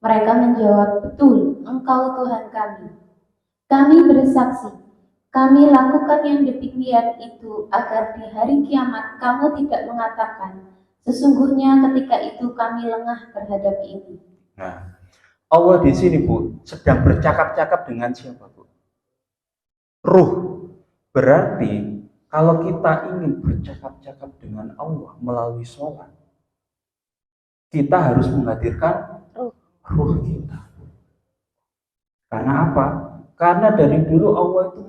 Mereka menjawab, betul, Engkau Tuhan kami. Kami bersaksi, kami lakukan yang demikian itu agar di hari kiamat kamu tidak mengatakan, sesungguhnya ketika itu kami lengah terhadap ini. Nah, Allah di sini, Bu, sedang bercakap-cakap dengan siapa, Bu? Ruh. Berarti kalau kita ingin bercakap-cakap dengan Allah melalui sholat, kita harus menghadirkan ruh kita. Karena apa? Karena dari dulu Allah itu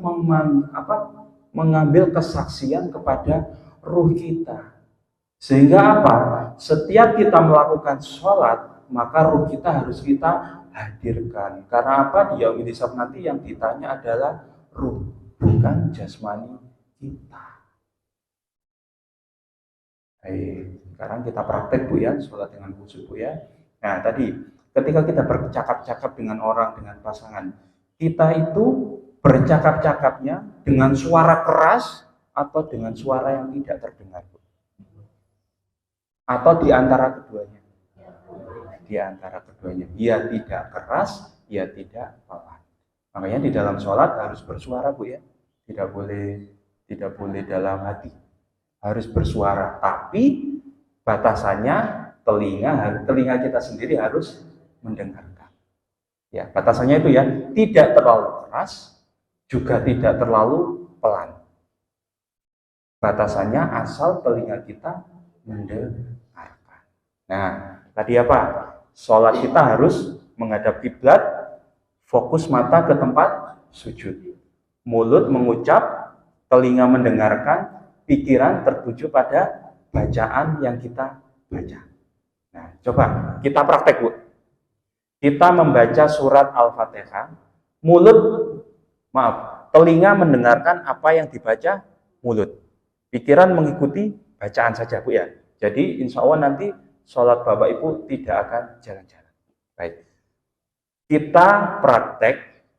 mengambil kesaksian kepada ruh kita. Sehingga apa? Setiap kita melakukan sholat, maka ruh kita harus kita hadirkan. Karena apa? Di yaumil hisab nanti yang ditanya adalah ruh, bukan jasmani kita. Baik, sekarang kita praktek, Bu ya, sholat dengan khusyuk, Bu ya. Nah tadi, ketika kita bercakap-cakap dengan orang, dengan pasangan, kita itu bercakap-cakapnya dengan suara keras atau dengan suara yang tidak terdengar, Bu? Atau di antara keduanya? Di antara keduanya. Ya tidak keras, ya tidak pelan. Makanya di dalam sholat harus bersuara, Bu ya. Tidak boleh dalam hati. Harus bersuara, tapi batasannya telinga kita sendiri harus mendengarkan. Ya, batasannya itu ya, tidak terlalu keras, juga tidak terlalu pelan. Batasannya asal telinga kita mendengar. Nah, tadi apa? Sholat kita harus menghadap kiblat, fokus mata ke tempat sujud. Mulut mengucap, telinga mendengarkan, pikiran tertuju pada bacaan yang kita baca. Nah, coba kita praktek, Bu. Kita membaca surat Al-Fatihah, telinga mendengarkan apa yang dibaca mulut. Pikiran mengikuti bacaan saja, Bu ya. Jadi insya Allah nanti sholat Bapak Ibu tidak akan jalan-jalan. Baik. Kita praktek,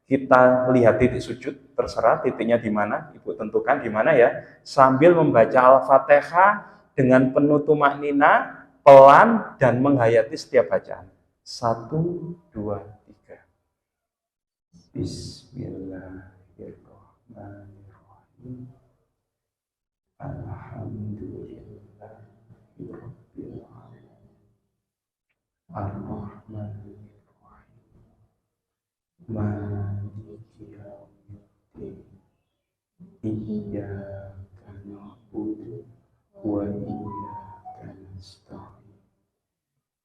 kita lihat titik sujud, terserah titiknya di mana, Ibu tentukan di mana ya. Sambil membaca Al-Fatihah dengan penuh tumaknina, pelan dan menghayati setiap bacaan. 1, 2, 3. Bismillahirrahmanirrahim. Alhamdulillahirabbil alamin. Ar-Rahmanir-Rahim. Maliki yaumiddin. Iyyaka na'budu wa iyyaka nasta'in.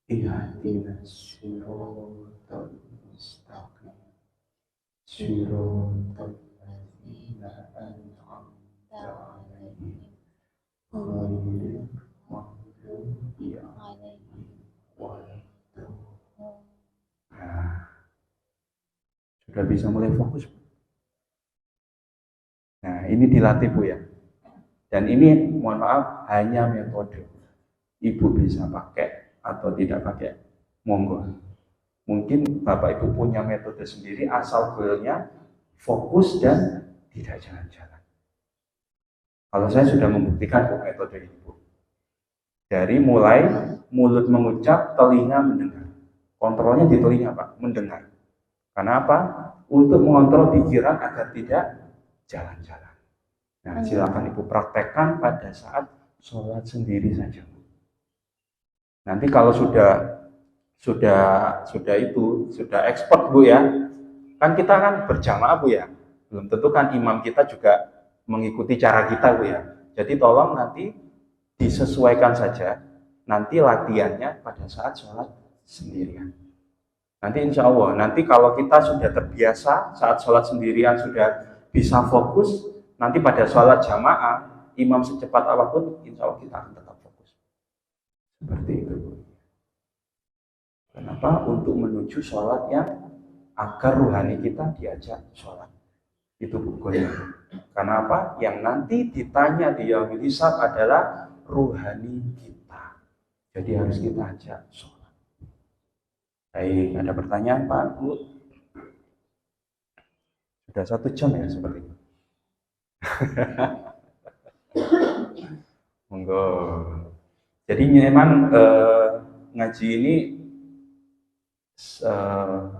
Ihdinas siratal mustaqim. Siratal ladzina an'amta 'alaihim ghairil maghdubi 'alaihim waladdallin. Nah, sudah bisa mulai fokus. Nah, ini dilatih Bu ya. Dan ini mohon maaf hanya metode. Ibu bisa pakai atau tidak pakai, monggo. Mungkin Bapak Ibu punya metode sendiri asal goalnya fokus dan tidak jalan-jalan. Kalau saya sudah membuktikan metode ini, Bu. Dari mulai mulut mengucap, telinga mendengar. Kontrolnya di telinga, Pak, mendengar. Karena apa? Untuk mengontrol pikiran agar tidak jalan-jalan. Nah, silakan Ibu praktekkan pada saat sholat sendiri saja. Nanti kalau sudah expert Bu ya, kan kita kan berjamaah Bu ya, belum tentu kan imam kita juga mengikuti cara kita Bu ya. Jadi tolong nanti disesuaikan saja, nanti latihannya pada saat sholat sendirian. Nanti insya Allah, nanti kalau kita sudah terbiasa saat sholat sendirian sudah bisa fokus, nanti pada sholat jamaah, imam secepat apapun, insya Allah kita akan tetap fokus. Seperti itu. Kenapa? Untuk menuju sholat yang agar rohani kita diajak sholat. Itu pokoknya. Karena apa? Yang nanti ditanya di yaumil hisab adalah rohani kita. Jadi harus kita ajak sholat. Baik, ada pertanyaan Pak Bu? Sudah 1 jam ya seperti itu. Monggo. Jadi memang ngaji ini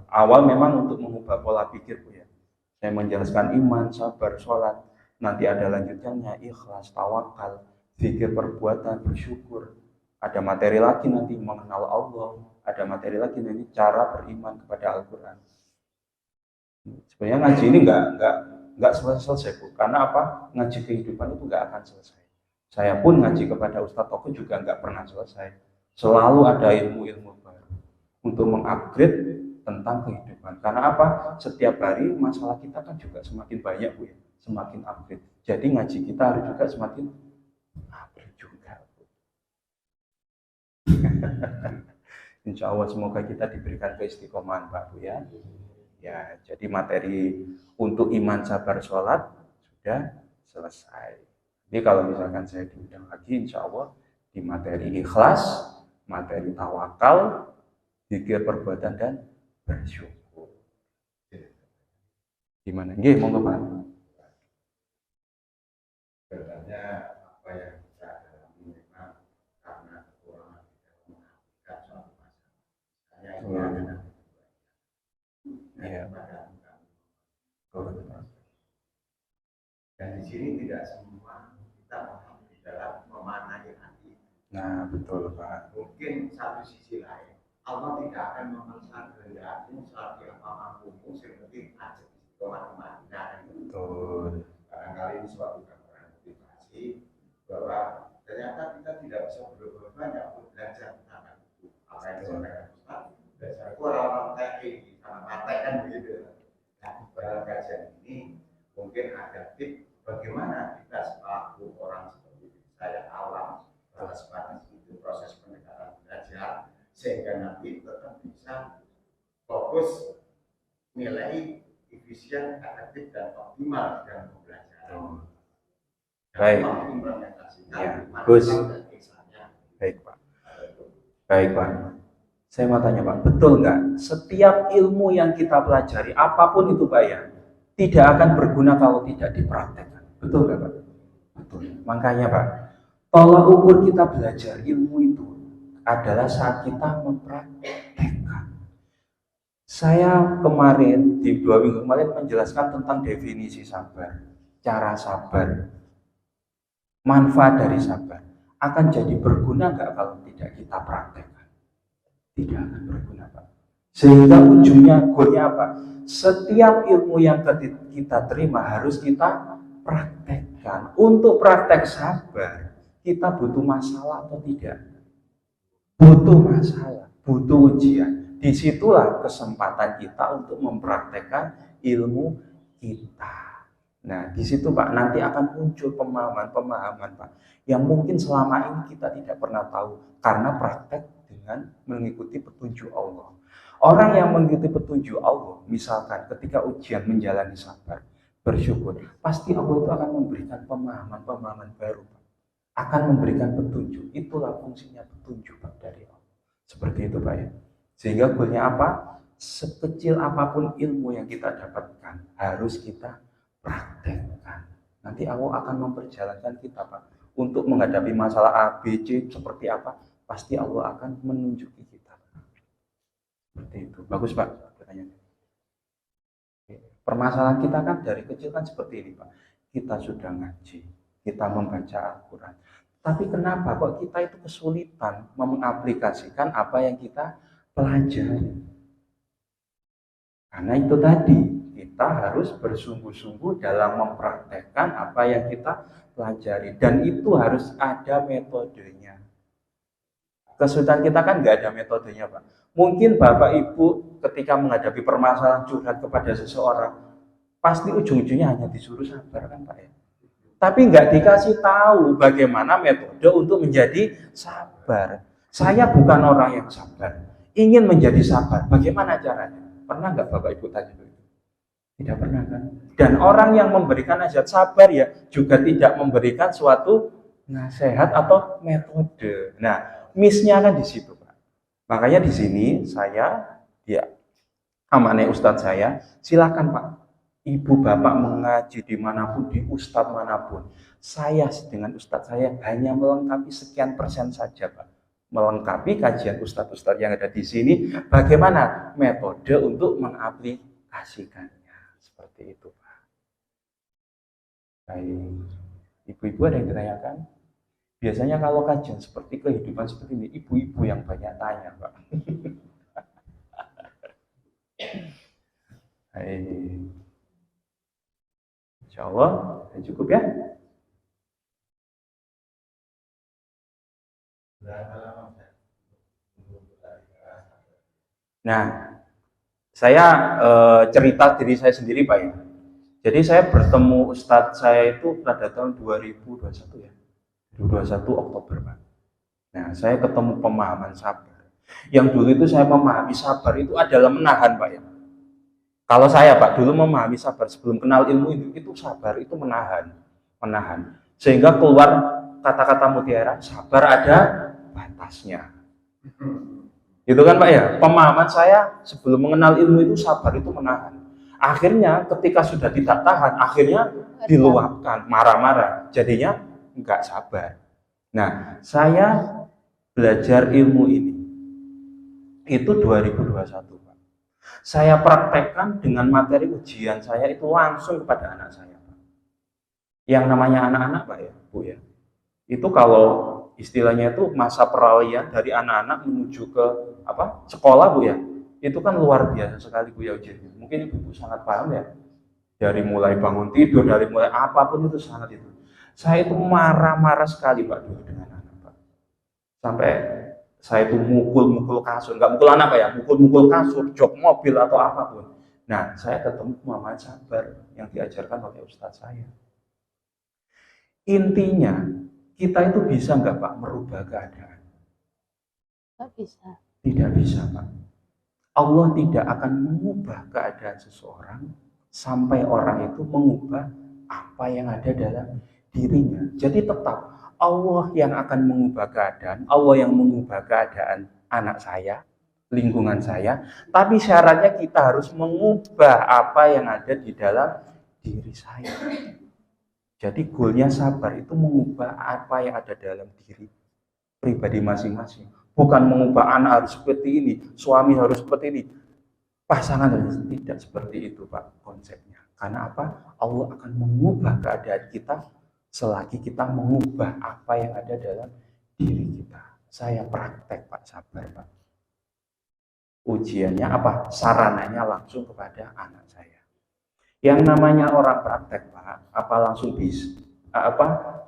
awal memang untuk mengubah pola pikir Bu ya. Saya menjelaskan iman, sabar, sholat. Nanti ada lanjutannya ikhlas, tawakal, zikir perbuatan, bersyukur. Ada materi lagi nanti mengenal Allah. Ada materi lagi nanti cara beriman kepada Al-Quran. Sebenarnya ngaji ini nggak selesai Bu. Karena apa? Ngaji kehidupan itu nggak akan selesai. Saya pun ngaji kepada Ustadz Toko juga nggak pernah selesai. Selalu ada ilmu-ilmu baru untuk mengupgrade tentang kehidupan. Karena apa? Setiap hari masalah kita kan juga semakin banyak Bu ya, semakin upgrade. Jadi ngaji kita harus juga semakin upgrade juga Bu. Insya Allah semoga kita diberikan keistiqomahan Pak Bu ya. Ya, jadi materi untuk iman, sabar, sholat sudah selesai. Jadi kalau misalkan saya diundang lagi, insya Allah di materi ikhlas, materi tawakal, zikir perbuatan dan bersyukur. Gimana? Nggih, monggo Pak. Sebenarnya apa yang kita alami memang karena kekurangan kita menghafalkan suatu masalah. Iya. Dan di sini tidak semua kita paham di dalam memanai hati. Nah, betul Pak. Mungkin satu sisi lain Allah tidak akan memaksa kehendakmu saat yang mampumu seperti ajak istiqomah kemana. Betul. Barangkali ini suatu gambaran motivasi bahwa ternyata kita tidak bisa berbuat banyak untuk belajar tentang itu. belajar itu orang teknik sama praktek kan begitu. Nah, dalam kajian ini mungkin ada tips bagaimana kita selaku orang seperti saya awam sebatas itu proses pendekatan belajar sehingga nanti tetap bisa fokus nilai efisien, efektif dan optimal dalam pembelajaran. Baik. Ya, bagus. Baik Pak. Baik Pak. Saya mau tanya Pak, betul nggak? Setiap ilmu yang kita pelajari, apapun itu Pak ya, tidak akan berguna kalau tidak dipraktekkan. Betul nggak Pak? Betul. Makanya Pak, tolak ukur kita belajar ilmu itu adalah saat kita mempraktekkan. Saya kemarin di 2 minggu kemarin menjelaskan tentang definisi sabar, cara sabar, manfaat dari sabar. Akan jadi berguna nggak kalau tidak kita praktekkan? Tidak akan berguna Pak. Sehingga ujungnya goalnya apa? Setiap ilmu yang kita terima harus kita praktekkan. Untuk praktek sabar, kita butuh masalah atau tidak? Butuh masalah, butuh ujian. Disitulah kesempatan kita untuk mempraktekkan ilmu kita. Nah, di situ Pak, nanti akan muncul pemahaman-pemahaman Pak, yang mungkin selama ini kita tidak pernah tahu karena praktek dengan mengikuti petunjuk Allah. Orang yang mengikuti petunjuk Allah, misalkan ketika ujian menjalani sabar, bersyukur, pasti Allah itu akan memberikan pemahaman-pemahaman baru Pak. Akan memberikan petunjuk. Itulah fungsinya petunjuk Pak dari Allah. Seperti itu Pak ya. Sehingga goalnya apa? Sekecil apapun ilmu yang kita dapatkan, harus kita praktekkan. Nanti Allah akan memperjalankan kita Pak untuk menghadapi masalah A, B, C seperti apa, pasti Allah akan menunjuki kita. Seperti itu. Bagus Pak pertanyaannya. Permasalahan kita kan dari kecil kan seperti ini Pak. Kita sudah ngaji, kita membaca Al-Quran. Tapi kenapa kok kita itu kesulitan mengaplikasikan apa yang kita pelajari? Karena itu tadi, kita harus bersungguh-sungguh dalam mempraktekkan apa yang kita pelajari. Dan itu harus ada metodenya. Kesulitan kita kan nggak ada metodenya Pak. Mungkin Bapak Ibu ketika menghadapi permasalahan curhat kepada seseorang, pasti ujung-ujungnya hanya disuruh sabar kan Pak ya. Tapi nggak dikasih tahu bagaimana metode untuk menjadi sabar. Saya bukan orang yang sabar, ingin menjadi sabar. Bagaimana caranya? Pernah nggak Bapak Ibu tanya itu? Tidak pernah kan? Dan orang yang memberikan nasihat sabar ya juga tidak memberikan suatu nasihat atau metode. Nah, miss-nya kan di situ Pak. Makanya di sini saya ya amanah Ustadz saya, silakan Pak. Ibu bapak mengaji dimanapun, di ustadz manapun. Saya dengan ustadz saya hanya melengkapi sekian persen saja Pak. Melengkapi kajian ustadz-ustadz yang ada di sini. Bagaimana metode untuk mengaplikasikannya. Seperti itu Pak. Baik. Ibu-ibu ada yang ditanyakan? Biasanya kalau kajian seperti kehidupan seperti ini, ibu-ibu yang banyak tanya Pak. Baik. Insya Allah cukup ya. Nah, saya cerita diri saya sendiri Pak ya. Jadi saya bertemu Ustadz saya itu pada tahun 2021 ya. 2021 Oktober Pak. Nah, saya ketemu pemahaman sabar. Yang dulu itu saya memahami sabar itu adalah menahan Pak ya. Kalau saya Pak dulu memahami sabar sebelum kenal ilmu itu sabar itu menahan. Sehingga keluar kata-kata mutiara, sabar ada batasnya. Gitu kan Pak ya? Pemahaman saya sebelum mengenal ilmu itu sabar itu menahan. Akhirnya ketika sudah tidak tahan, akhirnya diluapkan, marah-marah. Jadinya enggak sabar. Nah, saya belajar ilmu ini itu 2021 Pak. Saya praktekkan dengan materi ujian saya itu langsung kepada anak saya Pak. Yang namanya anak-anak Pak ya, Bu ya. Itu kalau istilahnya itu masa peralihan dari anak-anak menuju ke sekolah Bu ya. Itu kan luar biasa sekali Bu ya ujiannya. Mungkin Ibu sangat paham ya. Dari mulai bangun tidur, dari mulai apapun itu sangat itu. Saya itu marah-marah sekali Pak dulu dengan anak Pak. Sampai Saya itu mukul kasur, nggak mukul anak Pak ya, mukul kasur, jok mobil atau apapun. Nah, saya ketemu pemahaman sabar yang diajarkan oleh ustadz saya. Intinya, kita itu bisa nggak Pak merubah keadaan? Nggak bisa. Tidak bisa Pak. Allah tidak akan mengubah keadaan seseorang sampai orang itu mengubah apa yang ada dalam dirinya. Jadi tetap Allah yang akan mengubah keadaan, Allah yang mengubah keadaan anak saya, lingkungan saya, tapi syaratnya kita harus mengubah apa yang ada di dalam diri saya. Jadi goalnya sabar itu mengubah apa yang ada dalam diri pribadi masing-masing. Bukan mengubah anak harus seperti ini, suami harus seperti ini, pasangan harus tidak seperti itu Pak konsepnya. Karena apa? Allah akan mengubah keadaan kita selagi kita mengubah apa yang ada dalam diri kita. Saya praktek Pak, sabar Pak. Ujiannya apa? Sarananya langsung kepada anak saya. Yang namanya orang praktek Pak, apa langsung bisa?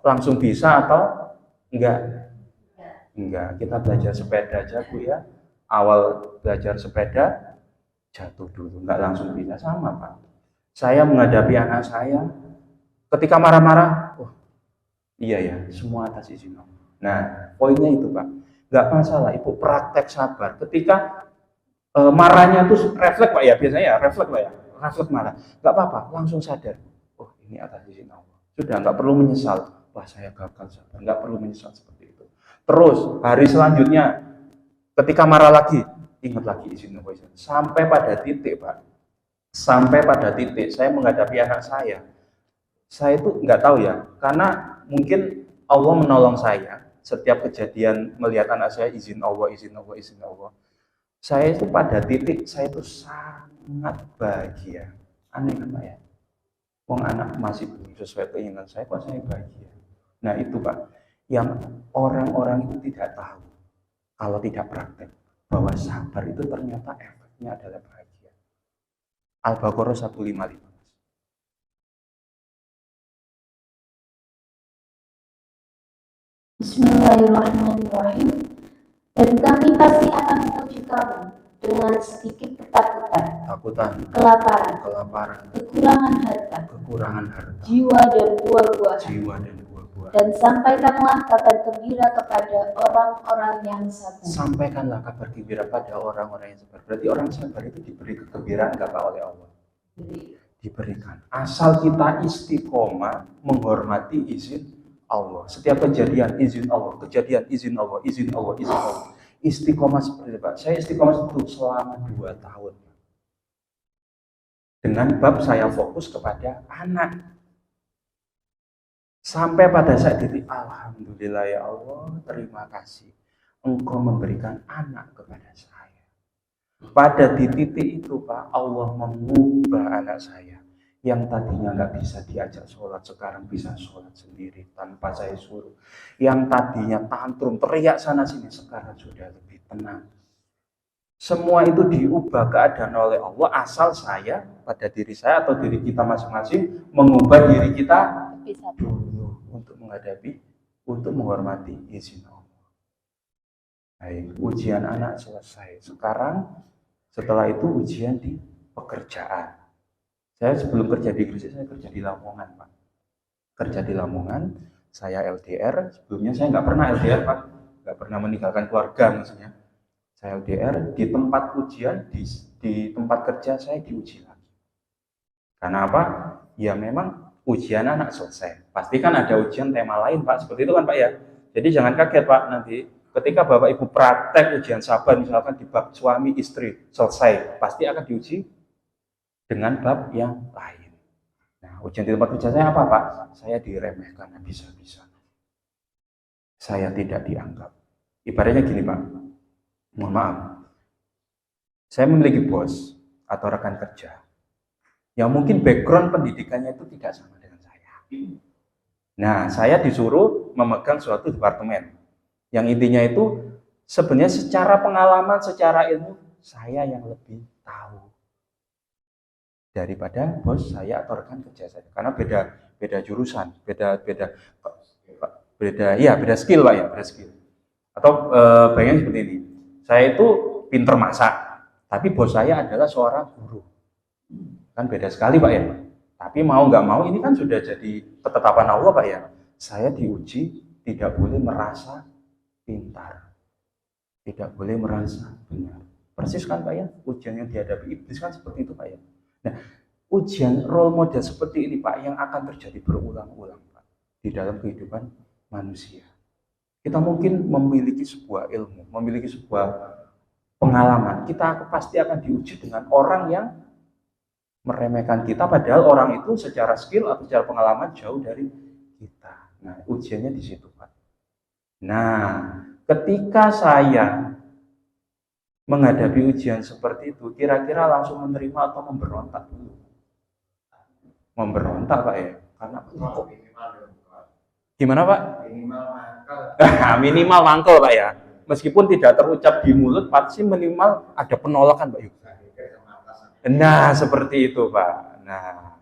Langsung bisa atau enggak? Enggak, kita belajar sepeda aja Bu ya. Awal belajar sepeda jatuh dulu, enggak langsung bisa. Sama Pak. Saya menghadapi anak saya ketika marah-marah, oh iya ya, semua atas izin Allah. Nah, poinnya itu Pak. Enggak masalah, Ibu praktek sabar. Ketika marahnya itu refleks Pak ya, biasanya ya refleks Pak ya. Refleks marah. Enggak apa-apa, langsung sadar. Oh, ini atas izin Allah. Sudah enggak perlu menyesal. Wah, saya gagal sabar. Enggak perlu menyesal seperti itu. Terus hari selanjutnya ketika marah lagi, ingat lagi izin Allah. Sampai pada titik Pak, sampai pada titik saya menghadapi anak saya itu nggak tahu ya, karena mungkin Allah menolong saya setiap kejadian melihat anak saya izin Allah. Saya itu pada titik saya itu sangat bahagia. Aneh kan Pak ya? Wong anak masih belum sesuai keinginan saya, kok saya bahagia. Nah itu Pak, yang orang-orang itu tidak tahu kalau tidak praktek bahwa sabar itu ternyata efeknya adalah bahagia. Al-Baqarah 155. Bismillahirrahmanirrahim. Dan kami pasti akan menguji kamu dengan sedikit ketakutan, kelaparan, kekurangan harta, jiwa dan buah-buahan. Dan sampaikanlah kabar gembira kepada orang-orang yang sabar. Sampaikanlah kabar gembira pada orang-orang yang sabar. Berarti orang sabar itu diberi kegembiraan enggak Pak oleh Allah? Diberikan. Asal kita istiqomah menghormati izin Allah. Setiap kejadian izin Allah, izin Allah. Istiqomah seperti itu Pak. Saya istiqomah itu selama 2 tahun. Dengan bab saya fokus kepada anak. Sampai pada saat itu, alhamdulillah ya Allah, terima kasih. Engkau memberikan anak kepada saya. Pada di titik itu Pak, Allah mengubah anak saya. Yang tadinya nggak bisa diajak sholat, sekarang bisa sholat sendiri tanpa saya suruh. Yang tadinya tantrum, teriak sana sini, sekarang sudah lebih tenang. Semua itu diubah keadaan oleh Allah, asal saya pada diri saya atau diri kita masing-masing mengubah diri kita dulu untuk menghadapi, untuk menghormati izin Allah. Baik, ujian anak selesai. Sekarang setelah itu ujian di pekerjaan. Saya sebelum kerja di Gresik, saya kerja di Lamongan Pak. Kerja di Lamongan, saya LDR. Sebelumnya saya nggak pernah LDR Pak, nggak pernah meninggalkan keluarga maksudnya. Saya LDR di tempat ujian, di tempat kerja saya diuji lagi. Karena apa? Ya memang ujian anak selesai. Pasti kan ada ujian tema lain Pak, seperti itu kan Pak ya. Jadi jangan kaget Pak, nanti ketika Bapak Ibu praktek ujian sabar misalkan di bab suami istri selesai, pasti akan diuji dengan bab yang lain. Nah, ujian di tempat kerja saya apa Pak? Saya diremehkan habis-habisan. Saya tidak dianggap. Ibaratnya gini Pak, mohon maaf, saya memiliki bos atau rekan kerja yang mungkin background pendidikannya itu tidak sama dengan saya. Nah, saya disuruh memegang suatu departemen yang intinya itu sebenarnya secara pengalaman, secara ilmu saya yang lebih tahu daripada bos saya atau rekan kerja saya, karena beda jurusan, beda skill Pak ya, beda skill. Atau bayangin seperti ini, saya itu pinter masak, tapi bos saya adalah seorang guru. Kan beda sekali Pak ya. Tapi mau nggak mau ini kan sudah jadi ketetapan Allah Pak ya. Saya diuji tidak boleh merasa pintar, tidak boleh merasa benar. Persis kan Pak ya, ujian yang dihadapi iblis kan seperti itu Pak ya. Nah, ujian role model seperti ini Pak yang akan terjadi berulang-ulang Pak di dalam kehidupan manusia. Kita mungkin memiliki sebuah ilmu, memiliki sebuah pengalaman. Kita pasti akan diuji dengan orang yang meremehkan kita, padahal orang itu secara skill atau secara pengalaman jauh dari kita. Nah, ujiannya di situ Pak. Nah, ketika saya menghadapi ujian seperti itu, kira-kira langsung menerima atau memberontak dulu? Memberontak Pak ya, karena gimana Pak? Minimal mangkel Pak ya. Meskipun tidak terucap di mulut, pasti minimal ada penolakan Pak. Nah, seperti itu Pak. Nah,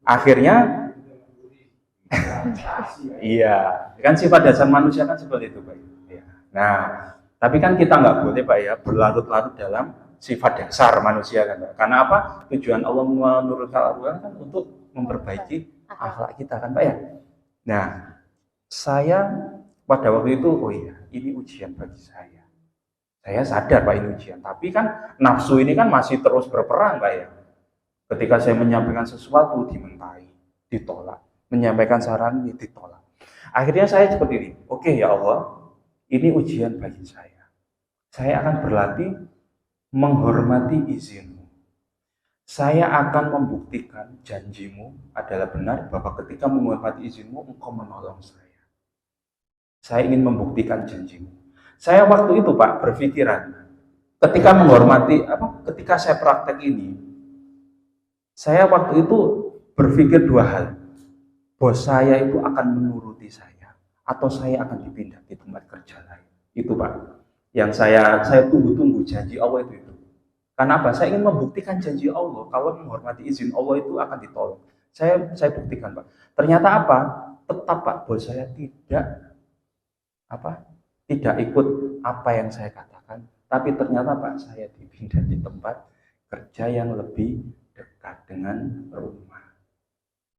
akhirnya iya, kan sifat dasar manusia kan seperti itu Pak. Ya. Nah, tapi kan kita nggak boleh Pak ya berlarut-larut dalam sifat dasar manusia kan Pak. Karena apa? Tujuan Allah menurunkan Al-Quran kan untuk memperbaiki akhlak kita kan Pak ya. Nah, saya pada waktu itu, oh iya, ini ujian bagi saya. Saya sadar Pak ini ujian, tapi kan nafsu ini kan masih terus berperang Pak ya. Ketika saya menyampaikan sesuatu dimentai, ditolak. Menyampaikan saran ini ditolak. Akhirnya saya seperti ini, oke ya Allah, ini ujian bagi saya. Saya akan berlatih menghormati izin-Mu. Saya akan membuktikan janji-Mu adalah benar bahwa ketika menghormati izin-Mu, Engkau menolong saya. Saya ingin membuktikan janji-Mu. Saya waktu itu Pak berpikiran, ketika menghormati ketika saya praktek ini, saya waktu itu berpikir dua hal. Bos saya itu akan menuruti saya atau saya akan dipindah di tempat kerja lain. Itu Pak. Yang saya tunggu-tunggu janji Allah itu. Karena apa? Saya ingin membuktikan janji Allah kalau menghormati izin Allah itu akan ditolong. Saya buktikan Pak. Ternyata apa? Tetap Pak, bos saya tidak ikut apa yang saya katakan, tapi ternyata Pak saya dipindah di tempat kerja yang lebih dekat dengan rumah.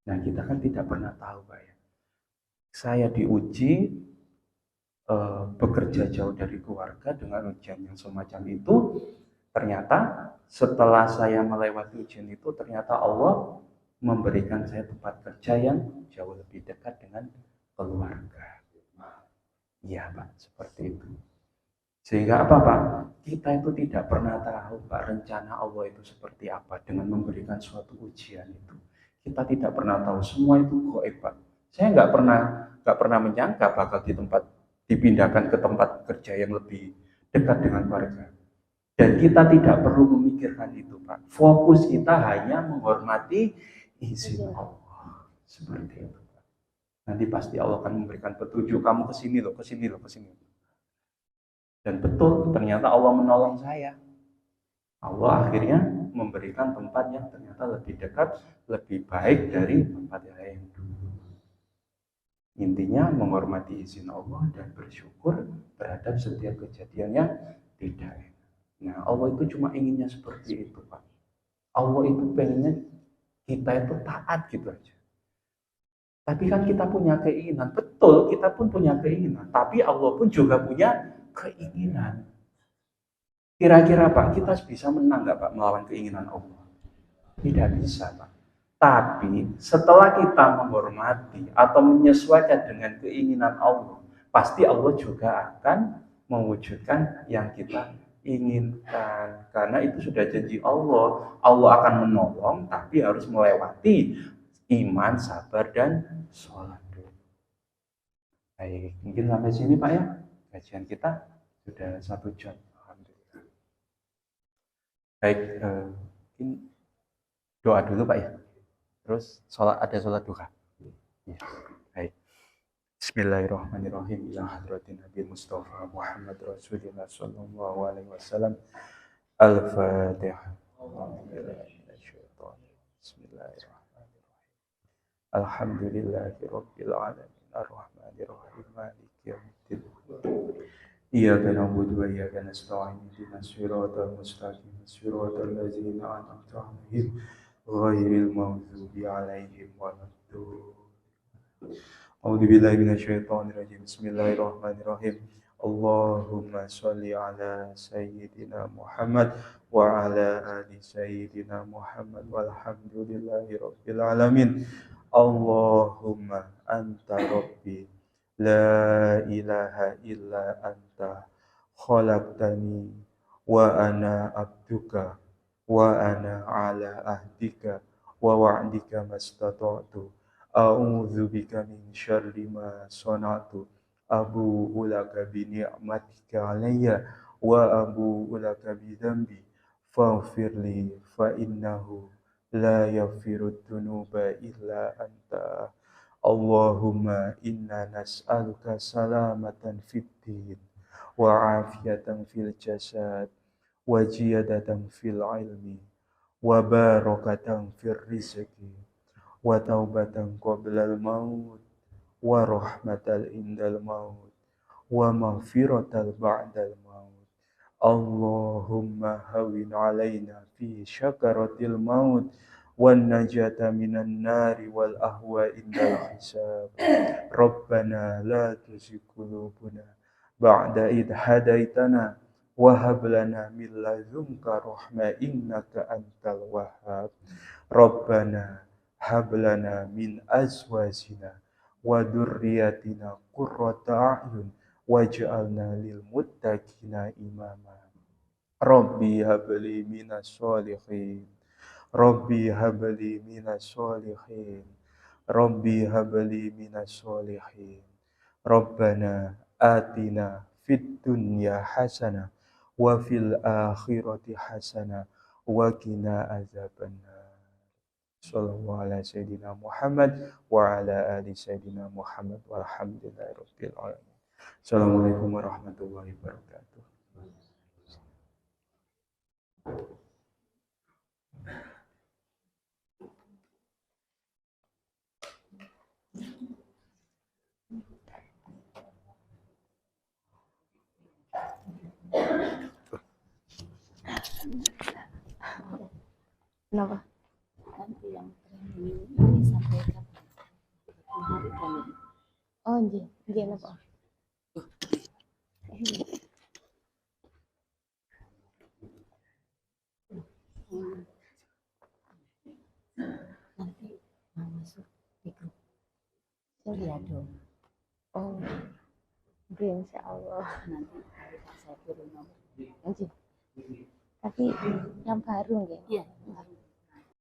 Nah kita kan tidak pernah tahu Pak ya. Saya diuji bekerja jauh dari keluarga dengan ujian yang semacam itu. Ternyata setelah saya melewati ujian itu, ternyata Allah memberikan saya tempat kerja yang jauh lebih dekat dengan keluarga. Iya Pak, seperti itu. Sehingga apa Pak? Kita itu tidak pernah tahu Pak rencana Allah itu seperti apa dengan memberikan suatu ujian itu. Kita tidak pernah tahu, semua itu gaib Pak. Saya nggak pernah menyangka bakal dipindahkan ke tempat kerja yang lebih dekat dengan keluarga. Dan kita tidak perlu memikirkan itu Pak. Fokus kita hanya menghormati izin Allah. Seperti itu. Nanti pasti Allah akan memberikan petunjuk, kamu kesini loh. Dan betul, ternyata Allah menolong saya. Allah akhirnya memberikan tempat yang ternyata lebih dekat, lebih baik dari tempat yang dulu. Intinya menghormati izin Allah dan bersyukur terhadap setiap kejadian yang tidak enak. Nah, Allah itu cuma inginnya seperti itu Pak. Allah itu pengennya kita itu taat gitu aja. Tapi kan kita punya keinginan, betul kita pun punya keinginan, tapi Allah pun juga punya keinginan. Kira-kira Pak, kita bisa menang nggak Pak melawan keinginan Allah? Tidak bisa Pak. Tapi setelah kita menghormati atau menyesuaikan dengan keinginan Allah, pasti Allah juga akan mewujudkan yang kita inginkan. Karena itu sudah janji Allah. Allah akan menolong, tapi harus melewati iman, sabar, dan sholat. Baik, mungkin sampai sini Pak ya. Kajian kita sudah 1 jam. Alhamdulillah. Baik, mungkin doa dulu Pak ya. Terus ada sholat duha. Ya. Baik. Bismillahirrahmanirrahim. Ila hadratin Nabi Mustafa Muhammad Rasulullah sallallahu alaihi wasallam. Al-Fatihah. Bismillahirrahmanirrahim. Alhamdulillahi rabbil alamin arrahmanirrahim maliki yaumiddin إياك نعبد وإياك نستعين اهدنا الصراط المستقيم صراط الذين أنعمت عليهم غير المغضوب عليهم ولا الضالين. أعوذ بالله من الشيطان الرجيم بسم الله الرحمن الرحيم اللهم صل على سيدنا محمد وعلى آل سيدنا محمد والحمد لله رب العالمين اللهم أنت ربي لا إله إلا أنت خلقتني وأنا عبدك وأنا على عهدك ووعدك ما استطعت أعوذ بك من شر ما صنعت أبوء لك بنعمتك علي وأبوء لك بذنبي فاغفر لي فإنه لا يغفر الذنوب إلا أنت اللهم إنا نسألك سلامة في الدين وعافية في الجسد وزيادة في العلم وبركة في الرزق وتوبة قبل الموت ورحمة عند الموت ومغفرة بعد الموت اللهم هون علينا في شكرة الموت والنجاة من النار والأهواء عند الحساب ربنا لا تزغ قلوبنا بعد إذ هديتنا وهب لنا من لدنك رحمة إنك أنت الوهاب ربنا هب لنا من أزواجنا وذرياتنا قرة أعين واجعلنا للمتقين إماما ربي هب لي من الصالحين ربي هب لي من الصالحين ربي هب لي من الصالحين ربنا آتنا في الدنيا حسنة وفي الآخرة حسنة وقنا عذاب النار صلى الله على سيدنا محمد وعلى آل سيدنا محمد والحمد لله رب العالمين السلام عليكم ورحمة الله وبركاته. Kenapa? Nanti yang ini sampai kapan? Hari kami. Oh, nggih, nggih napa? Nanti mau masuk di grup. Saya dong. Oh, nggih insyaallah. Nanti saya turun nomor. Nggih. Tapi yang baru nggih. Iya.